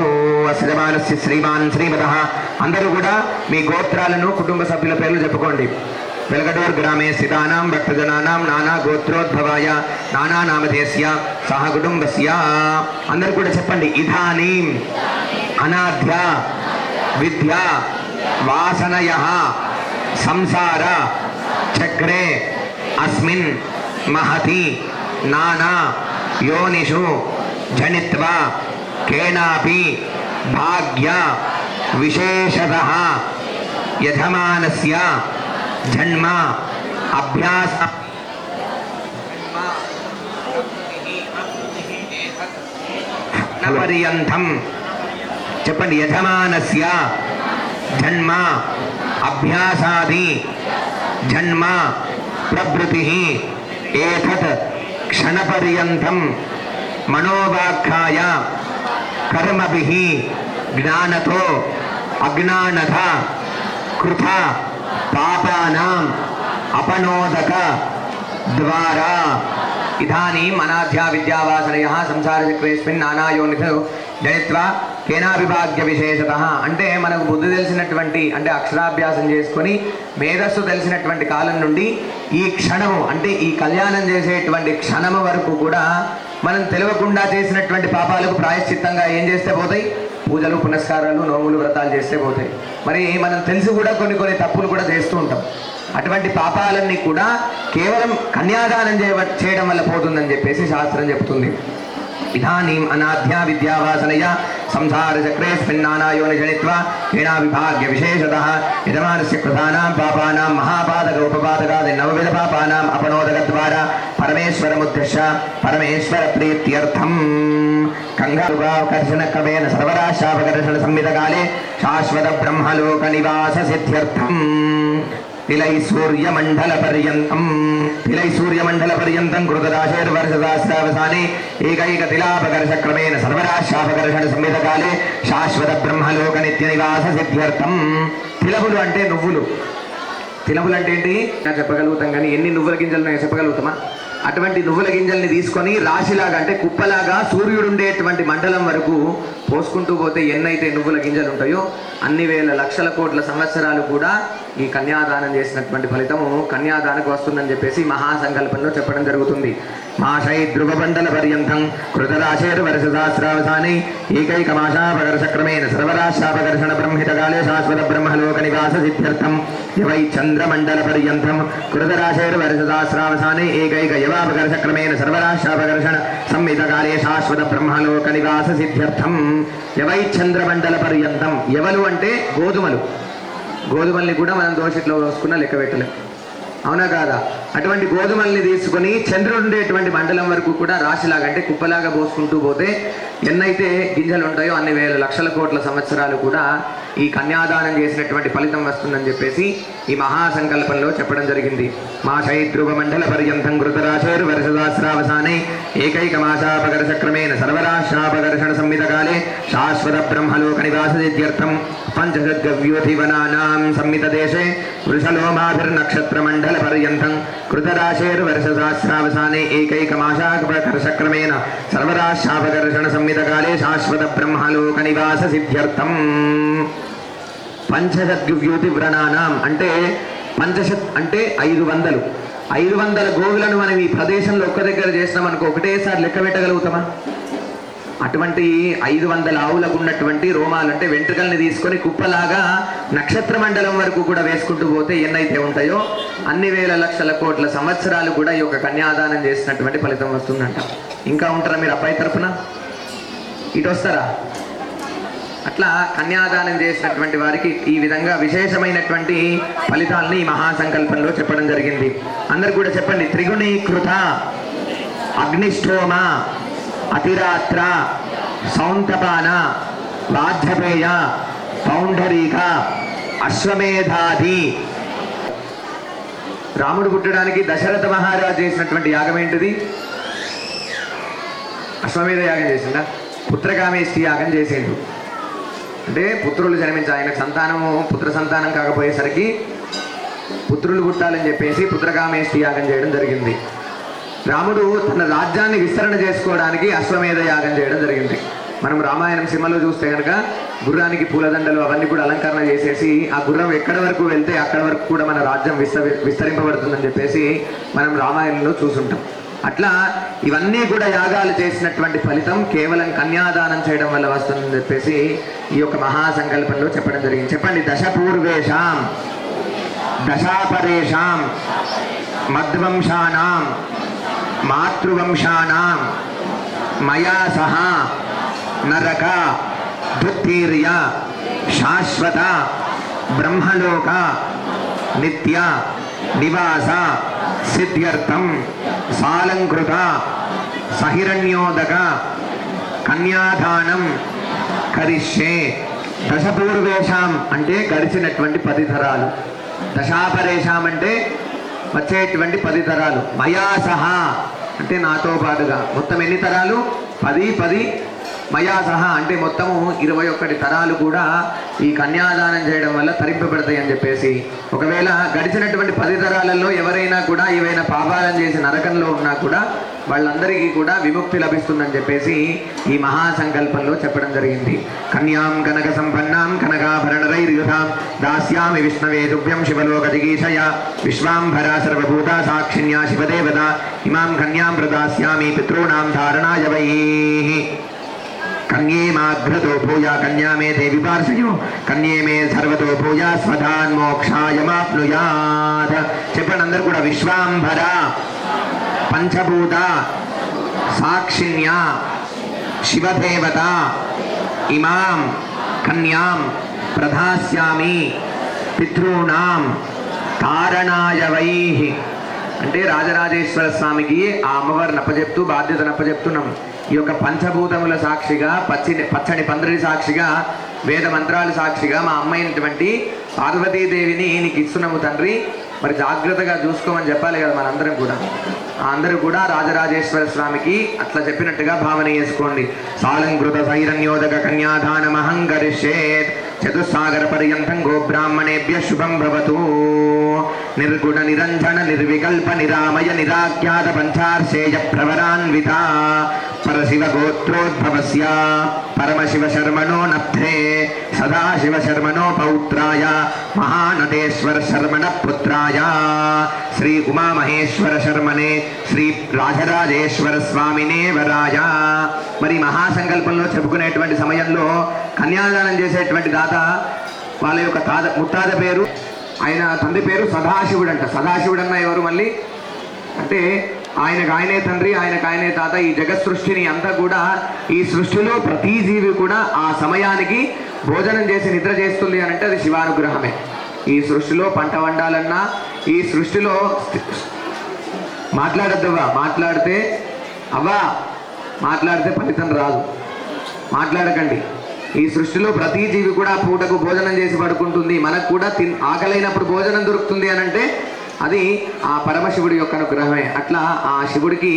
अस्य जमानस्य श्रीमान् श्रीमतः అందరూ కూడా మీ గోత్రాలను కుటుంబ సభ్యుల పేర్లు చెప్పుకోండి. వెలగడూర్ గ్రామే స్థితానాం భక్తజనానాం నానా గోత్రోద్భవాయ నానా నామధేస్య సహ కుటుంబస్య. అందరూ కూడా చెప్పండి. ఇదానీం అనాధ్య విద్య వాసనయః సంసార చక్రే అస్మిన్ మహతి నానా యోనిషు జనిత్వా కేనాపి భాగ్య విశేషతః యజమానస్య జన్మ అభ్యాస పర్యంతం చెప్పండి. యజమానస్య జన్మ అభ్యాసాది జన్మ ప్రవృత్తి ఏతత్ క్షణపర్యంతం మనోవాక్కాయ కర్మభిః జ్ఞానతో అజ్ఞానత కృత పాపానాం అపనోదక ద్వారా. ఇదానీం అనాధ్యా విద్యావాసనయః సంసారచక్రేస్మిన్ నానాయోనిషు జనిత్వా కేనావిభాగ్య విశేషత అంటే మనకు బుద్ధి తెలిసినటువంటి అంటే అక్షరాభ్యాసం చేసుకొని మేధస్సు తెలిసినటువంటి కాలం నుండి ఈ క్షణము అంటే ఈ కళ్యాణం చేసేటువంటి క్షణము వరకు కూడా మనం తెలియకుండా చేసినటువంటి పాపాలకు ప్రాయశ్చిత్తంగా ఏం చేస్తే పోతాయి? పూజలు పునస్కారాలు నోములు వ్రతాలు చేస్తే పోతాయి. మరి మనం తెలిసి కూడా కొన్ని తప్పులు కూడా చేస్తూ ఉంటాం. అటువంటి పాపాలన్నీ కూడా కేవలం కన్యాదానం చేయడం వల్ల పోతుందని చెప్పేసి శాస్త్రం చెప్తుంది. ఇదానీం అనాధ్యా విద్యావాసనయ సంసార చక్రేస్మిన్నానాయోని జనిత్వా ఏనా విభాగ్య విశేషతః యజమానస్య కృతానాం పాపానాం మహాపాదక ఉపపాదకాది నవవిధ పాపానాం అపనోదక ద్వారా పరమేశ్వరముద్దిశ్య పరమేశ్వర ప్రీత్యర్థం కంగారుకర్షణ క్రమేణ సర్వరాశాపకర్షణ సంహితకాలే శాశ్వత బ్రహ్మలోక నివాస సిద్ధ్యర్థం తిలై సూర్యమండల పర్యంతం కృతరాశేర్వర్షదాశ్రావసానే ఏకైక తిలాపకర్ష క్రమేణ సర్వరాశాపకర్షణ సంహితకాలే శాశ్వత బ్రహ్మలోక నిత్య నివాస సిద్ధ్యర్థం. తిలములు అంటే నువ్వులు. తిలములు అంటే ఏంటి చెప్పగలుగుతాం, కానీ ఎన్ని నువ్వుల గింజలు చెప్పగలుగుతామా? అటువంటి నువ్వుల గింజల్ని తీసుకొని రాశిలాగా అంటే కుప్పలాగా సూర్యుడు ఉండేటువంటి మండలం వరకు పోసుకుంటూ పోతే ఎన్నైతే నువ్వుల గింజలు ఉంటాయో అన్ని వేల లక్షల కోట్ల సంవత్సరాలు కూడా ఈ కన్యాదానం చేసినటువంటి ఫలితము కన్యాదానకు వస్తుందని చెప్పేసి మహాసంకల్పంలో చెప్పడం జరుగుతుంది. మాషై ధ్రువమండల పర్యంతం కృతరాశేర్వర్షదాశ్రావసానే ఏకైకమాశాపకర్ష క్రమేణ సర్వరాశాపకర్షణ బ్రహ్మితకాలే శాశ్వత బ్రహ్మలోక నివాస సిద్ధ్యర్థం యవై చంద్రమండల పర్యంతం కృతరాశేర్వర్షదాశ్రావసానే ఏకైక యవాపకర్ష క్రమేణ సర్వరాశాపకర్షణ సంహితకాలే శాశ్వత బ్రహ్మలోక నివాస సిద్ధ్యర్థం యవై చంద్రమండల పర్యంతం. యవలు అంటే గోధుమలు. గోధుమల్ని కూడా మనం దోషిట్లో వేసుకున్నా లెక్క పెట్టలేం, అవునా కాదా? అటువంటి గోధుమల్ని తీసుకొని చంద్రుడు ఉండేటువంటి మండలం వరకు కూడా రాశిలాగా అంటే కుప్పలాగా పోసుకుంటూ పోతే ఎన్నైతే గింజలు ఉంటాయో అన్ని వేల లక్షల కోట్ల సంవత్సరాలు కూడా ఈ కన్యాదానం చేసినటువంటి ఫలితం వస్తుందని చెప్పేసి ఈ మహాసంకల్పంలో చెప్పడం జరిగింది. మాషై ధ్రువ మండల పర్యంతం కృతరాశేర్వర్షదాశ్రావసానే ఏకైకమాశాపకర్ష క్రమేణ సర్వరాశాపకర్షణ సంహితకాలే శాశ్వత బ్రహ్మలోక నివాస సిద్ధ్యర్థం పంచషద్గవ్యోధివనానాం సంహితదేశే వృషలోమాభిర్నక్షత్ర మండల పర్యంతం కృతరాశేర్వర్షదాశ్రావసానే ఏకైకమాశాపకర్ష క్రమేణ సర్వరాశాపకర్షణ సంహితకాలే శాశ్వత బ్రహ్మలోక నివాస సిద్ధ్యర్థం. పంచషద్గవ్యోతి వ్రణానాం అంటే పంచషత్ అంటే 500. 500 గోవులను మనం ఈ ప్రదేశంలో ఒక్క దగ్గర చేసినాం అనుకో ఒకటేసారి లెక్క పెట్టగలుగుతామా? అటువంటి 500 ఆవులకు ఉన్నటువంటి రోమాలు అంటే వెంట్రుకల్ని తీసుకొని కుప్పలాగా నక్షత్ర మండలం వరకు కూడా వేసుకుంటూ పోతే ఎన్నైతే ఉంటాయో అన్ని వేల లక్షల కోట్ల సంవత్సరాలు కూడా ఈ యొక్క కన్యాదానం చేసినటువంటి ఫలితం వస్తుందంట. ఇంకా ఉంటారా మీరు అబ్బాయి తరపున? ఇటు వస్తారా? అట్లా కన్యాదానం చేసినటువంటి వారికి ఈ విధంగా విశేషమైనటువంటి ఫలితాలని ఈ మహాసంకల్పంలో చెప్పడం జరిగింది. అందరు కూడా చెప్పండి. త్రిగుణీకృత అగ్నిష్టోమ అతిరాత్ర సౌంతపాన వాధ్యపేయ పౌండరీక అశ్వమేధాది. రాముడు పుట్టడానికి దశరథ మహారాజు చేసినటువంటి యాగం ఏంటిది? అశ్వమేధ యాగం చేసిందా? పుత్రకామేష్టి యాగం చేసిండు. అంటే పుత్రులు జన్మించి ఆయనకు సంతానము పుత్ర సంతానం కాకపోయేసరికి పుత్రులు పుట్టాలని చెప్పేసి పుత్రకామేష్టి యాగం చేయడం జరిగింది. రాముడు తన రాజ్యాన్ని విస్తరణ చేసుకోవడానికి అశ్వమేధ యాగం చేయడం జరిగింది. మనం రామాయణం సినిమాలో చూస్తే కనుక గుర్రానికి పూలదండలు అవన్నీ కూడా అలంకరణ చేసేసి ఆ గుర్రం ఎక్కడి వరకు వెళ్తే అక్కడి వరకు కూడా మన రాజ్యం విస్తరింపబడుతుందని చెప్పేసి మనం రామాయణంలో చూసుంటాం. అట్లా ఇవన్నీ కూడా యాగాలు చేసినటువంటి ఫలితం కేవలం కన్యాదానం చేయడం వల్ల వస్తుందని చెప్పేసి ఈ యొక్క మహాసంకల్పంలో చెప్పడం జరిగింది. చెప్పండి. దశపూర్వేషాం దశాపరేషాం మద్వంశానాం మాతృవంశానాం మయా సహ నరక దుత్తీర్య శాశ్వత బ్రహ్మలోక నిత్య నివాస సిద్ధ్యర్థం సాలంకృత సహిరణ్యోదక కన్యాదానం కరిష్యే. దశపూర్వేషాం అంటే గడిచినటువంటి 10 తరాలు. దశాపరేషాం అంటే వచ్చేటువంటి 10 తరాలు. మయా సహా అంటే నాతో పాటుగా మొత్తం ఎన్ని తరాలు? 10, 10, మయా సహా అంటే మొత్తము 21 తరాలు కూడా ఈ కన్యాదానం చేయడం వల్ల తరింపబడతాయి అని చెప్పేసి, ఒకవేళ గడిచినటువంటి 10 తరాలలో ఎవరైనా కూడా ఏవైనా పాపాలను చేసి నరకంలో ఉన్నా కూడా వాళ్ళందరికీ కూడా విముక్తి లభిస్తుందని చెప్పేసి ఈ మహాసంకల్పంలో చెప్పడం జరిగింది. కన్యాం కనక సంపన్నాం కనకాభరణరైర్యుధాం దాస్యామి విష్ణవే తుభ్యం శివలోక జిగీషయ విశ్వాంభరా సర్వభూత సాక్షిణ్యా శివదేవత ఇమాం కన్యాం ప్రదాస్యామి పితॄణాం ధారణాయ వై. కన్యే మాఘ్రతో భూయా కన్యా మే దేవి పార్షయో కన్యే మే సర్వతో భూయా స్వధాన్ మోక్షాయమాప్నుయాత్. చెప్పండి అందరు కూడా. విశ్వాంభర పంచభూత సాక్షిణ్యా శివదేవత ఇమాం కన్యాం ప్రదాస్యామి పితॄణాం తారణాయ వై. అంటే రాజరాజేశ్వర స్వామికి ఆ అమ్మవారిని అప్పచెప్తూ బాధ్యతను అప్పచెప్తున్నాం. ఈ యొక్క పంచభూతముల సాక్షిగా పచ్చని పందిరి సాక్షిగా వేద మంత్రాల సాక్షిగా మా అమ్మ అయినటువంటి పార్వతీదేవిని నీకు ఇస్తున్నాము తండ్రి, మరి జాగ్రత్తగా చూసుకోమని చెప్పాలి కదా మనందరం కూడా. అందరూ కూడా రాజరాజేశ్వర స్వామికి అట్లా చెప్పినట్టుగా భావన చేసుకోండి. సాలంకృత సైరణ్యోదక కన్యాదానమహంకరిష్యేత్ చతుస్సాగర పర్యంతం గోబ్రాహ్మణేభ్య శుభం భవతు. నిర్గుణ నిరంజన నిర్వికల్ప నిరామయ నిరాఖ్యాత పంచార్షేయ ప్రవరాన్విత పరశివ గోత్రోద్భవస్య పరమశివ శర్మణో నప్తే సదాశివ శర్మణో పౌత్రాయ మహానటేశ్వర శర్మణ పుత్రాయ శ్రీ ఉమామహేశ్వర శర్మనే శ్రీ రాజరాజేశ్వర స్వామినే వరాయ. మరి మహాసంకల్పంలో చెప్పుకునేటువంటి సమయంలో కన్యాదానం చేసేటువంటి దాత వాళ్ళ యొక్క ముత్తాత పేరు, ఆయన తండ్రి పేరు సదాశివుడు అంట. సదాశివుడు అన్న ఎవరు మళ్ళీ అంటే ఆయనకు ఆయనే తండ్రి, ఆయనకు ఆయనే తాత. ఈ జగత్ సృష్టిని అంతా కూడా, ఈ సృష్టిలో ప్రతి జీవి కూడా ఆ సమయానికి భోజనం చేసి నిద్ర చేస్తుంది అని అంటే అది శివానుగ్రహమే. ఈ సృష్టిలో పంట వండాలన్నా, ఈ సృష్టిలో మాట్లాడద్దవ్వా, మాట్లాడితే ఫలితం రాదు, మాట్లాడకండి. ఈ సృష్టిలో ప్రతి జీవి కూడా పూటకు భోజనం చేసి పడుకుంటుంది. మనకు కూడా ఆకలైనప్పుడు భోజనం దొరుకుతుంది అని అంటే అది ఆ పరమశివుడి యొక్క అనుగ్రహమే. అట్లా ఆ శివుడికి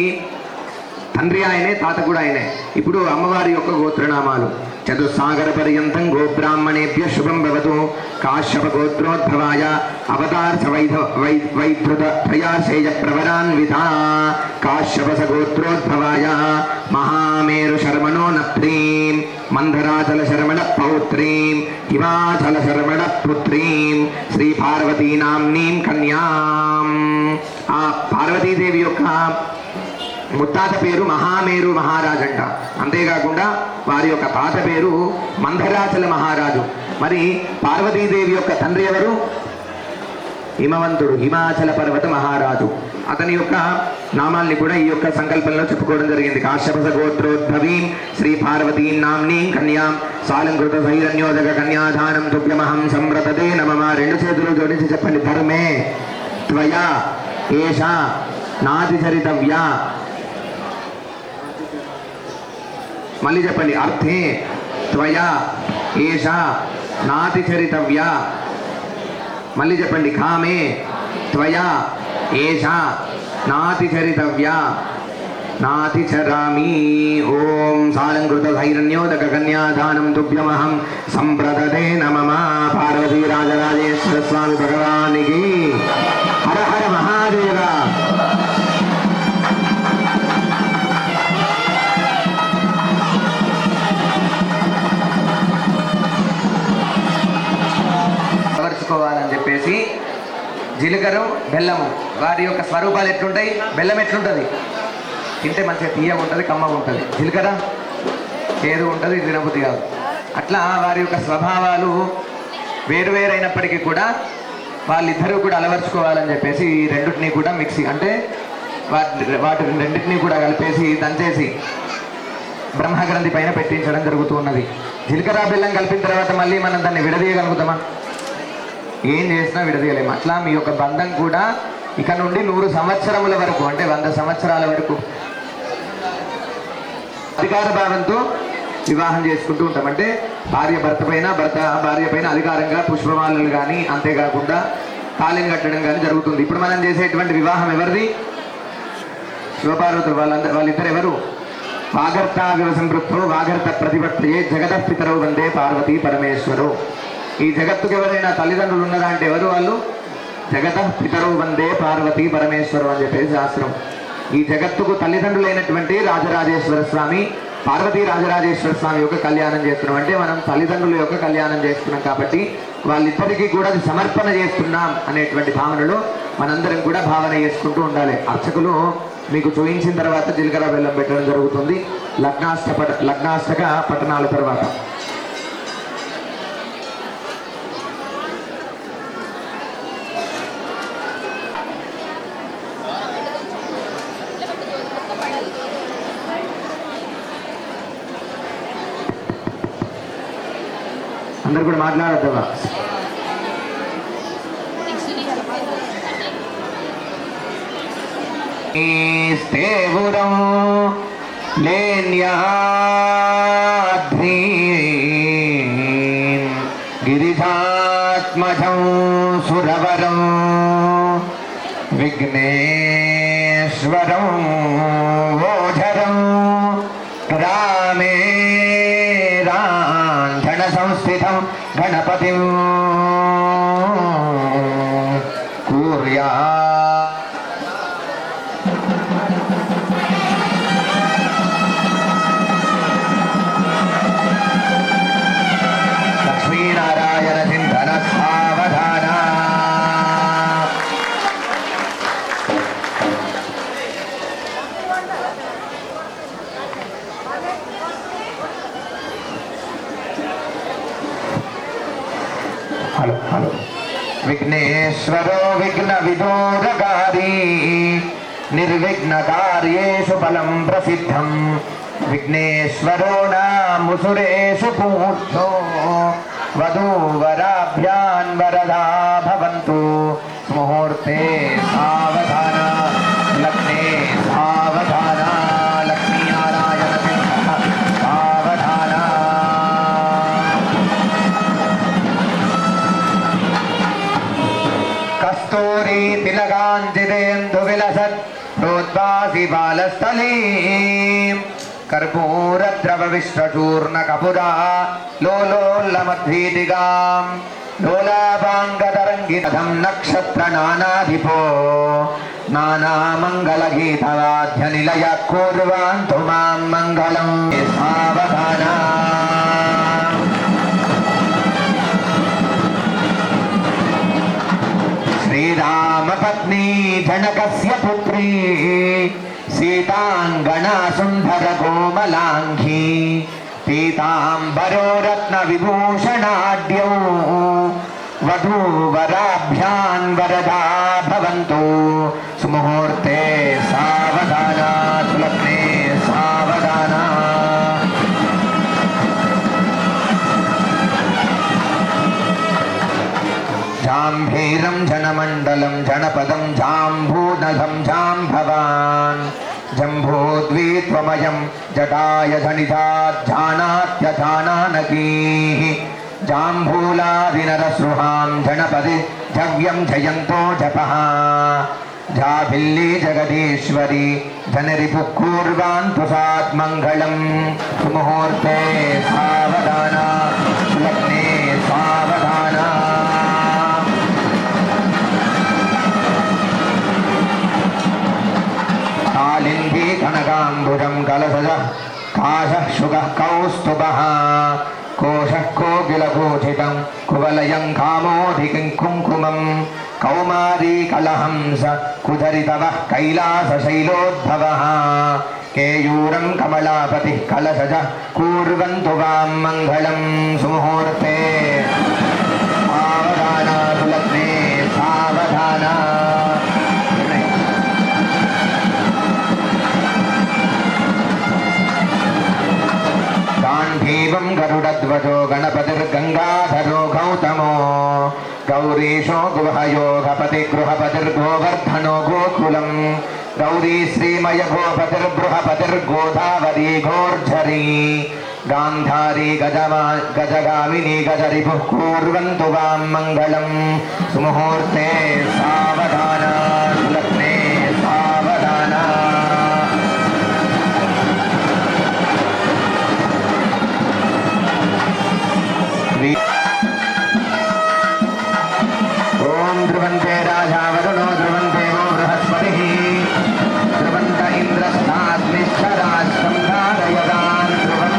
తండ్రి ఆయనే, తాత కూడా ఆయనే. ఇప్పుడు అమ్మవారి యొక్క గోత్రనామాలు. చతుస్సాగర పర్యంతం గోబ్రాహ్మణేభ్య శుభం భవతు. కాశ్యప గోత్రోద్భవాయ అవతార్చ వైధృత త్రయాశేయ ప్రవరాన్విత కాశ్యపస గోత్రోద్భవాయ మహామేరు శర్మణో నప్రీం మందరాచల శర్మణ పౌత్రీం హిమాచల శర్మణ పుత్రీం శ్రీ పార్వతీ నామ్నీం కన్యాం. ఆ పార్వతీదేవి యొక్క ముత్తాత పేరు మహామేరు మహారాజంట. అంతేకాకుండా వారి యొక్క తాత పేరు మందరాచల మహారాజు. మరి పార్వతీదేవి యొక్క తండ్రి ఎవరు? హిమవంతుడు, హిమాచల పర్వత మహారాజు. అతని యొక్క నామాల్ని కూడా ఈ యొక్క సంకల్పంలో చెప్పుకోవడం జరిగింది. కాశ్యపస గోత్రోద్భవీం శ్రీ పార్వతీ నామ్నీం కన్యాం సాలంకృత సైరణ్యోదక కన్యాదానం తుభ్యమహం సంవ్రతతే నమః. 2 చేతులు జోడించి చెప్పండి. ధర్మే త్వయా ఏషా నాతిచరితవ్యా. మళ్ళీ చెప్పండి. అర్థే త్వయా ఏషా నాతిచరితవ్యా. మళ్ళీ చెప్పండి. కామే త్వయా ఏషా నాతిచరితవ్యా నాతిచరామి. ఓం సాలంకృత సైరణ్యోదక కన్యాదానం తుభ్యమహం సంప్రదతే నమః. పార్వతీ రాజరాజేశ్వర స్వామి భగవానికి హర హర మహాదేవ. అమర్చుకోవాలని చెప్పేసి జీలకర్ర బెల్లము వారి యొక్క స్వరూపాలు ఎట్లుంటాయి, బెల్లం ఎట్లుంటుంది, తింటే మంచిగా తీయగా ఉంటుంది, కమ్మగా ఉంటుంది. జీలకర్ర చేదు ఉంటుంది, తినబుద్ధి కాదు. అట్లా వారి యొక్క స్వభావాలు వేరువేరైనప్పటికీ కూడా వాళ్ళిద్దరూ కూడా అలవర్చుకోవాలని చెప్పేసి ఈ రెండింటినీ కూడా మిక్సీ అంటే వాటి రెండింటినీ కూడా కలిపేసి దంచేసి బ్రహ్మగ్రంథి పైన పెట్టించడం జరుగుతూ ఉన్నది. జీలకర్ర బెల్లం కలిపిన తర్వాత మళ్ళీ మనం దాన్ని విడదీయగలుగుతామా? ఏం చేసినా విడదీయలేము. అట్లా మీ యొక్క బంధం కూడా ఇక నుండి 100 సంవత్సరముల వరకు అంటే 100 సంవత్సరాల వరకు అధికార భావంతో వివాహం చేసుకుంటూ ఉంటాం. అంటే భార్య భర్త పైన, భర్త భార్య పైన అధికారంగా పుష్పమాలలు కానీ, అంతేకాకుండా తాళిని కట్టడం కానీ జరుగుతుంది. ఇప్పుడు మనం చేసేటువంటి వివాహం ఎవరిది? శివపార్వతులు. వాళ్ళిద్దరు ఎవరు? వాగర్తావివ సంపృక్తో వాగర్త ప్రతిపత్తయే జగతః పితరౌ వందే పార్వతీ పరమేశ్వరు. ఈ జగత్తుకు ఎవరైనా తల్లిదండ్రులు ఉన్నారా అంటే ఎవరు వాళ్ళు? జగతః పితరౌ వందే పార్వతీ పరమేశ్వరు అని చెప్పేసి శాస్త్రం. ఈ జగత్తుకు తల్లిదండ్రులైనటువంటి రాజరాజేశ్వర స్వామి, పార్వతీ రాజరాజేశ్వర స్వామి యొక్క కళ్యాణం చేస్తున్నాం. అంటే మనం తల్లిదండ్రుల యొక్క కళ్యాణం చేస్తున్నాం కాబట్టి వాళ్ళిద్దరికీ కూడా అది సమర్పణ చేస్తున్నాం అనేటువంటి భావనలో మనందరం కూడా భావన చేసుకుంటూ ఉండాలి. అర్చకులు మీకు చూయించిన తర్వాత జీలకర్ర బెల్లం పెట్టడం జరుగుతుంది లగ్నాష్టక పఠనాల తర్వాత. అందరు కూడా మాట్లాడద్దా? స్థేవురం లేన్యాధ్రీన్ గిరిజాత్మజం సురవరం విఘ్నేశ్వరం ఓఝరం రామేరాంజన సంస్థితం గణపతిం కుర్యా. లక్ష్మీనారాయణ చింతన సావధాన. Hello hello. విఘ్నేశ్వరో విఘ్న విదూరకారీ నిర్విఘ్న కార్యేషు ఫలం ప్రసిద్ధం. విఘ్నేశ్వరో నాముసురేషు పూర్ణో వధూవరాభ్యాన్ వరదా భవంతు. ముహూర్తే సావధాన లగ్నే సావధాన లక్ష్మీనారాయణ సావధాన. కస్తూరి తిలకాంజితేందు విలసత్ ప్రోద్భాసి బాలస్థలీం కర్పూరద్రవ విశ్వచూర్ణ కపురా లోలోల్లమద్వీతిగాం లోలాపాంగతరంగితం నక్షత్ర నానాధిపో నానామంగళగీతవాద్య నిలయ కుర్వాంతు మాం మంగళం. సావధాన. శ్రీరామపత్ని జనకస్య పుత్రీ సీతాంగనా సుందర కోమలాంఘీ పీతాంబరో రత్న విభూషణాఢ్యౌ వధూవరాభ్యాన్ వరదా భవంతు. సుముహూర్తే సావధాన సులగ్నే సావధాన. జాంభీరం జనమండలం జనపదం జాంభూనధం జాంభవాన్ జంబూద్వీత్వమయం జటాయ ధనిధాజ్జానాత్యజానానకీః జాంబూలాదినరసృహాం జనపది జవ్యం జయంతో జపః. జాభిల్లి జగదీశ్వరి ధనరిపుః కూర్వాంతు సాత్మంగళం. సుముహూర్తే సావధాన సులగ్నే సావధాన. కాళిందీ కనకాంబుజం కలసజ కాశః శుగః కౌస్తుభః కోశః కోకిలగోచితం కువలయం కామోధికిం కుంకుమం కౌమారీ కలహంస కుధరితవః కైలాసశైలోద్భవः కేయూరం కమలాపతిః కలసజ కూర్వంతు వాం మంగళం. సుముహూర్తే సావధాన సులగ్నే సావధాన. गांधीवं गरुडध्वजो गणपतिर्गंगाधरो गौतमो गौरीशो गुहयोगपति गृहपतिर्गोवर्धनो गोकुलं गौरी श्रीमय गोपतिर्बृहपतिर्गोदावरी घोर्झरी गांधारी गजगामिनी गजरिपुः कुर्वन्तु वां मंगलं. सुमुहूर्ते सावधान सुलग्ने सावधान. ఓం ధ్రువంతే రాజా వరుణో ధ్రువంతే ఓ బృహస్పతి ధ్రువంత ఇంద్రస్తాగ్నిశ్చరాశ్రం ధారయదాన్ ధ్రువం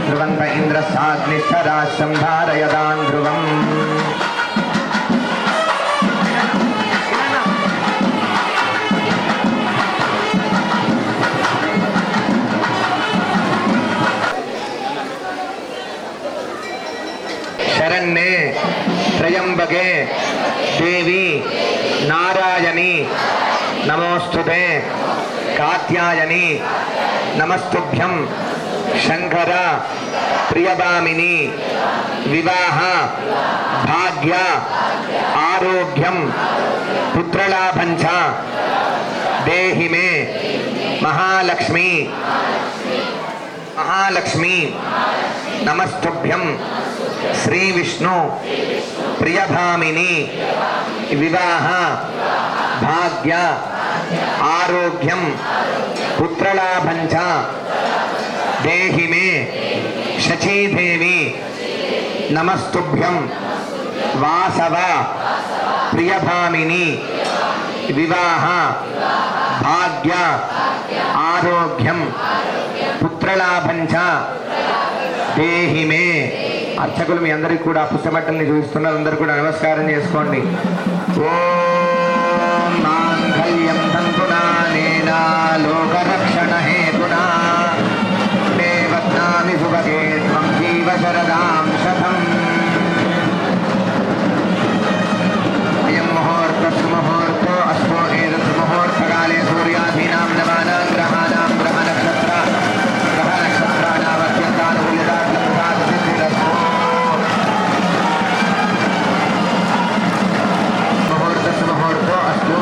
ధ్రువంత ఇంద్రస్తాగ్నిశ్చరాశ్రం ధారయదాన్ ధ్రువం శరణ్యే త్రయంబకే దేవి నారాయణి నమోస్తుతే కాత్యాయని నమస్తుభ్యం శంకర ప్రియభామిని వివాహ భాగ్య ఆరోగ్యం పుత్రలాభం చ దేహి మే మహాలక్ష్మి మహాలక్ష్మి నమస్తుభ్యం శ్రీ విష్ణు ప్రియభామిని వివాహ భాగ్య ఆరోగ్యం పుత్రలాభం చ దేహి మే శచీదేవి నమస్తుభ్యం వాసవ ప్రియభామిని వివాహ భాగ్య ఆరోగ్యం పుత్రలాభం చ దేహి మే. అర్చకులు మీ అందరికీ కూడా పుస్తబట్టల్ని చూపిస్తున్నారు. అందరూ కూడా నమస్కారం చేసుకోండి. ఓం మాంగళ్యం తంతునా నేనా లోకరక్షణ హేతునా దేవత్నామి సుభగే త్వం జీవ శరదాం శతం. అయం ముహూర్త సుముహూర్తో అస్తో ఏతత్ ముహూర్తకాలే సూర్యాధీనాం నవానాం గ్రహాణాం గ్రహ నక్షత్రాణాం అత్యంతానుకూలితార్థం సిద్ధిరస్తు. ముహూర్త సుముహూర్తో అస్తో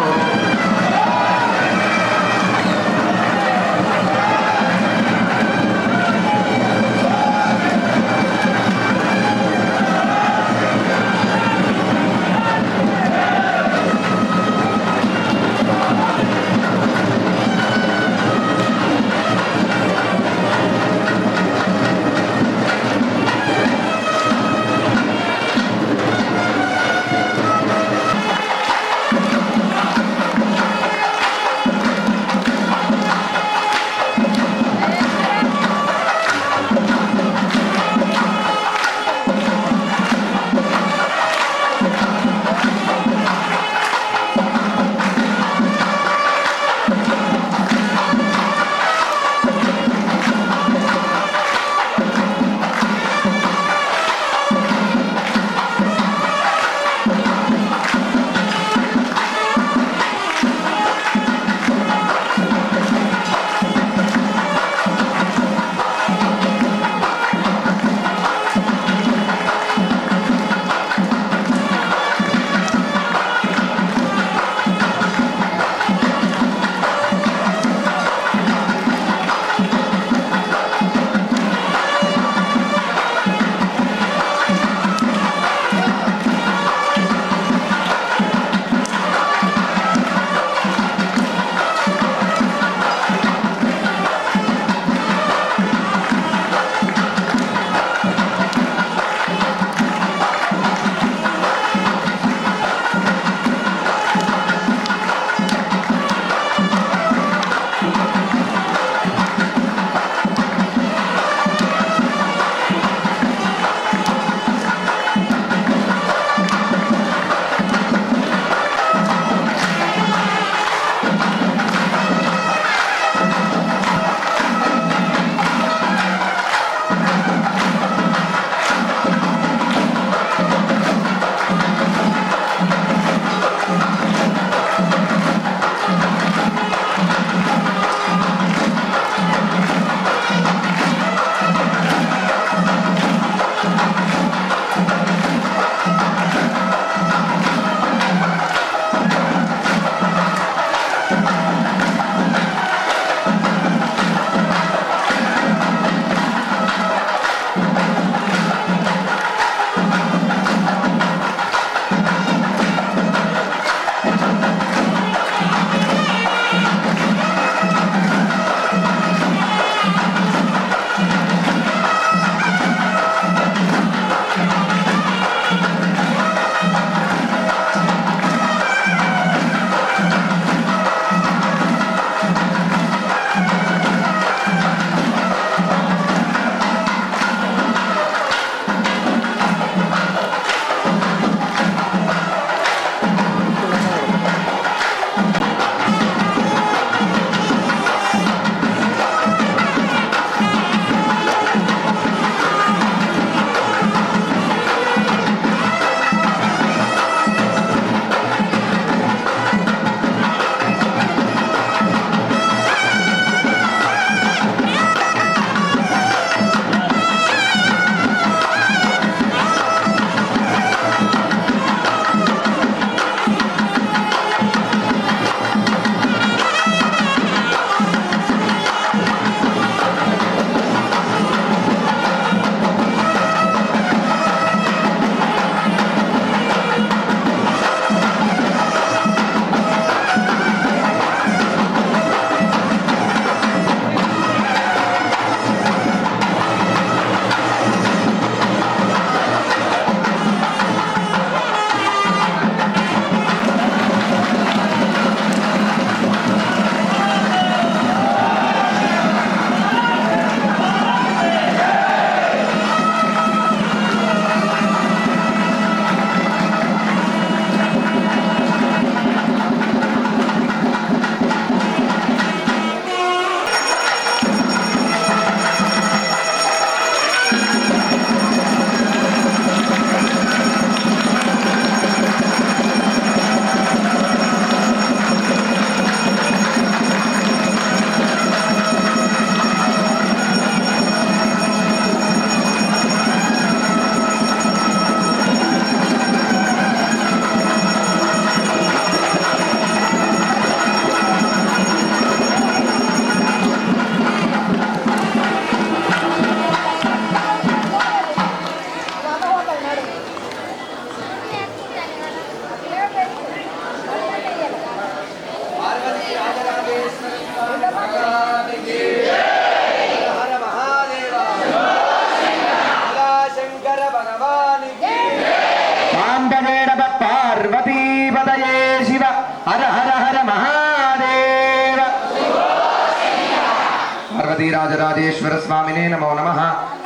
పార్వతీరాజరాజేశ్వర స్వామినే నమో నమః.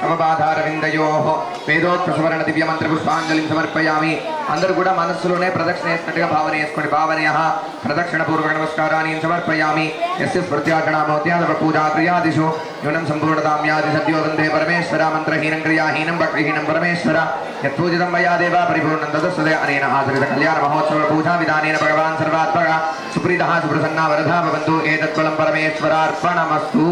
అవపాదారవిందయోః వేదోక్త సువర్ణ దివ్య మంత్ర పుష్పాంజలిం సమర్పయామి. అందరూ కూడా మనస్సులోనే ప్రదక్షిణ చేసినట్టుగా భావన చేసుకోండి. భావనయః ప్రదక్షిణ పూర్వక నమస్కారాన్ని సమర్పయామి. యస్య స్మృత్యాగణామోత్యాదవ పూజా క్రియాదిషు న్యూనం సంపూర్ణతాం యాది సద్యో వందే పరమేశ్వర మంత్రహీనం క్రియాహీనం భక్తిహీనం పరమేశ్వర యత్పూజితం మయా దేవ పరిపూర్ణం తదస్సుదే అనేన ఆచరిత కళ్యాణ మహోత్సవ పూజా విధానేన భగవాన్ సర్వాత్మక సుప్రీతః సుప్రసన్నా వరదా భవంతు. ఏతత్ఫలం పరమేశ్వరార్పణమస్తు.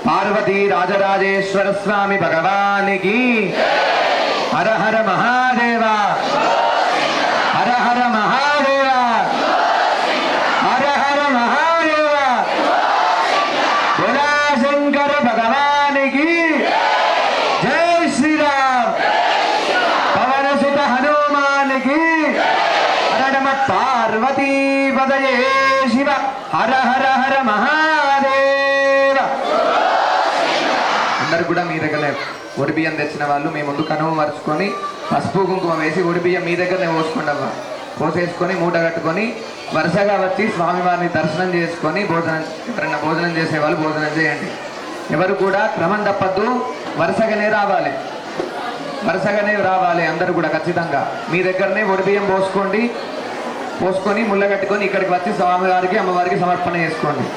పార్వతీ రాజరాజేశ్వర స్వామి భగవానికి హర హర మహాదేవ, హర హర మహాదేవ, హర హర మహాదేవ. బోలా శంకర భగవానికి జై శ్రీరామ్. పవన సుత హనుమానికి హర నమ పార్వతీ పదయే శివ. హర హర హర మహాదేవ. అందరు కూడా మీ దగ్గరనే ఒడి బియ్యం తెచ్చిన వాళ్ళు మీ ముందు కనుమ మరుచుకొని పసుపు కుంకుమ వేసి ఒడి బియ్యం మీ దగ్గరనే పోసుకోండవ్వ. పోసేసుకొని మూట కట్టుకొని వరుసగా వచ్చి స్వామివారిని దర్శనం చేసుకొని ఎవరైనా భోజనం చేసే వాళ్ళు భోజనం చేయండి. ఎవరు కూడా క్రమం తప్పద్దు, వరుసగానే రావాలి, వరుసగానే రావాలి. అందరూ కూడా ఖచ్చితంగా మీ దగ్గరనే ఒడి బియ్యం పోసుకొని ముళ్ళ కట్టుకొని ఇక్కడికి వచ్చి స్వామివారికి అమ్మవారికి సమర్పణ చేసుకోండి.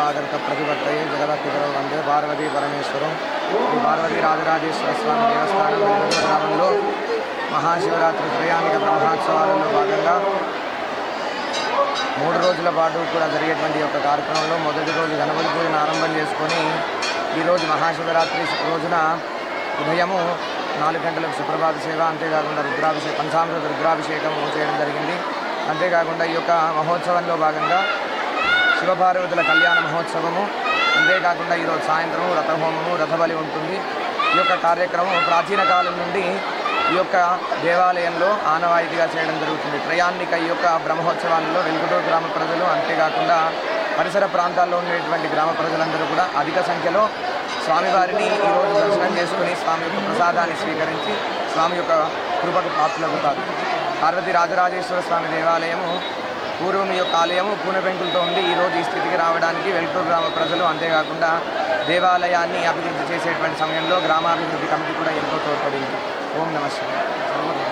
ఆగర్త ప్రతిపత్తయే జగదత్తికరం వందే పార్వతీ పరమేశ్వరం. శ్రీ పార్వతీ రాజరాజేశ్వర స్వామి దేవస్థానం గ్రామంలో మహాశివరాత్రి త్రయామిక బ్రహ్మోత్సవాలలో భాగంగా 3 రోజుల పాటు కూడా జరిగేటువంటి యొక్క కార్యక్రమంలో మొదటి రోజు గణపతి పూజను ఆరంభం చేసుకొని ఈరోజు మహాశివరాత్రి రోజున ఉదయము 4 గంటలకు సుప్రభాత సేవ, అంతేకాకుండా పంచామృత రుద్రాభిషేకం చేయడం జరిగింది. అంతేకాకుండా ఈ యొక్క మహోత్సవంలో భాగంగా శివపార్వతుల కళ్యాణ మహోత్సవము, అంతేకాకుండా ఈరోజు సాయంత్రం రథహోమము, రథబలి ఉంటుంది. ఈ యొక్క కార్యక్రమం ప్రాచీన కాలం నుండి ఈ యొక్క దేవాలయంలో ఆనవాయితీగా చేయడం జరుగుతుంది. త్రయాన్నిక ఈ యొక్క బ్రహ్మోత్సవాలలో వెలుగుటూరు గ్రామ ప్రజలు, అంతేకాకుండా పరిసర ప్రాంతాల్లో ఉండేటువంటి గ్రామ ప్రజలందరూ కూడా అధిక సంఖ్యలో స్వామివారిని ఈరోజు దర్శనం చేసుకుని స్వామి యొక్క ప్రసాదాన్ని స్వీకరించి స్వామి యొక్క కృపకు పాత్రలవుతారు. పార్వతీ రాజరాజేశ్వర స్వామి దేవాలయము పూర్వం యొక్క ఆలయము పూనపెంకులతో ఉండి ఈరోజు ఈ స్థితికి రావడానికి వెలుగుటూరు గ్రామ ప్రజలు, అంతేకాకుండా దేవాలయాన్ని అభివృద్ధి చేసేటువంటి సమయంలో గ్రామాభివృద్ధి కమిటీ కూడా ఎంతో తోడ్పడింది. ఓం నమః శివాయ.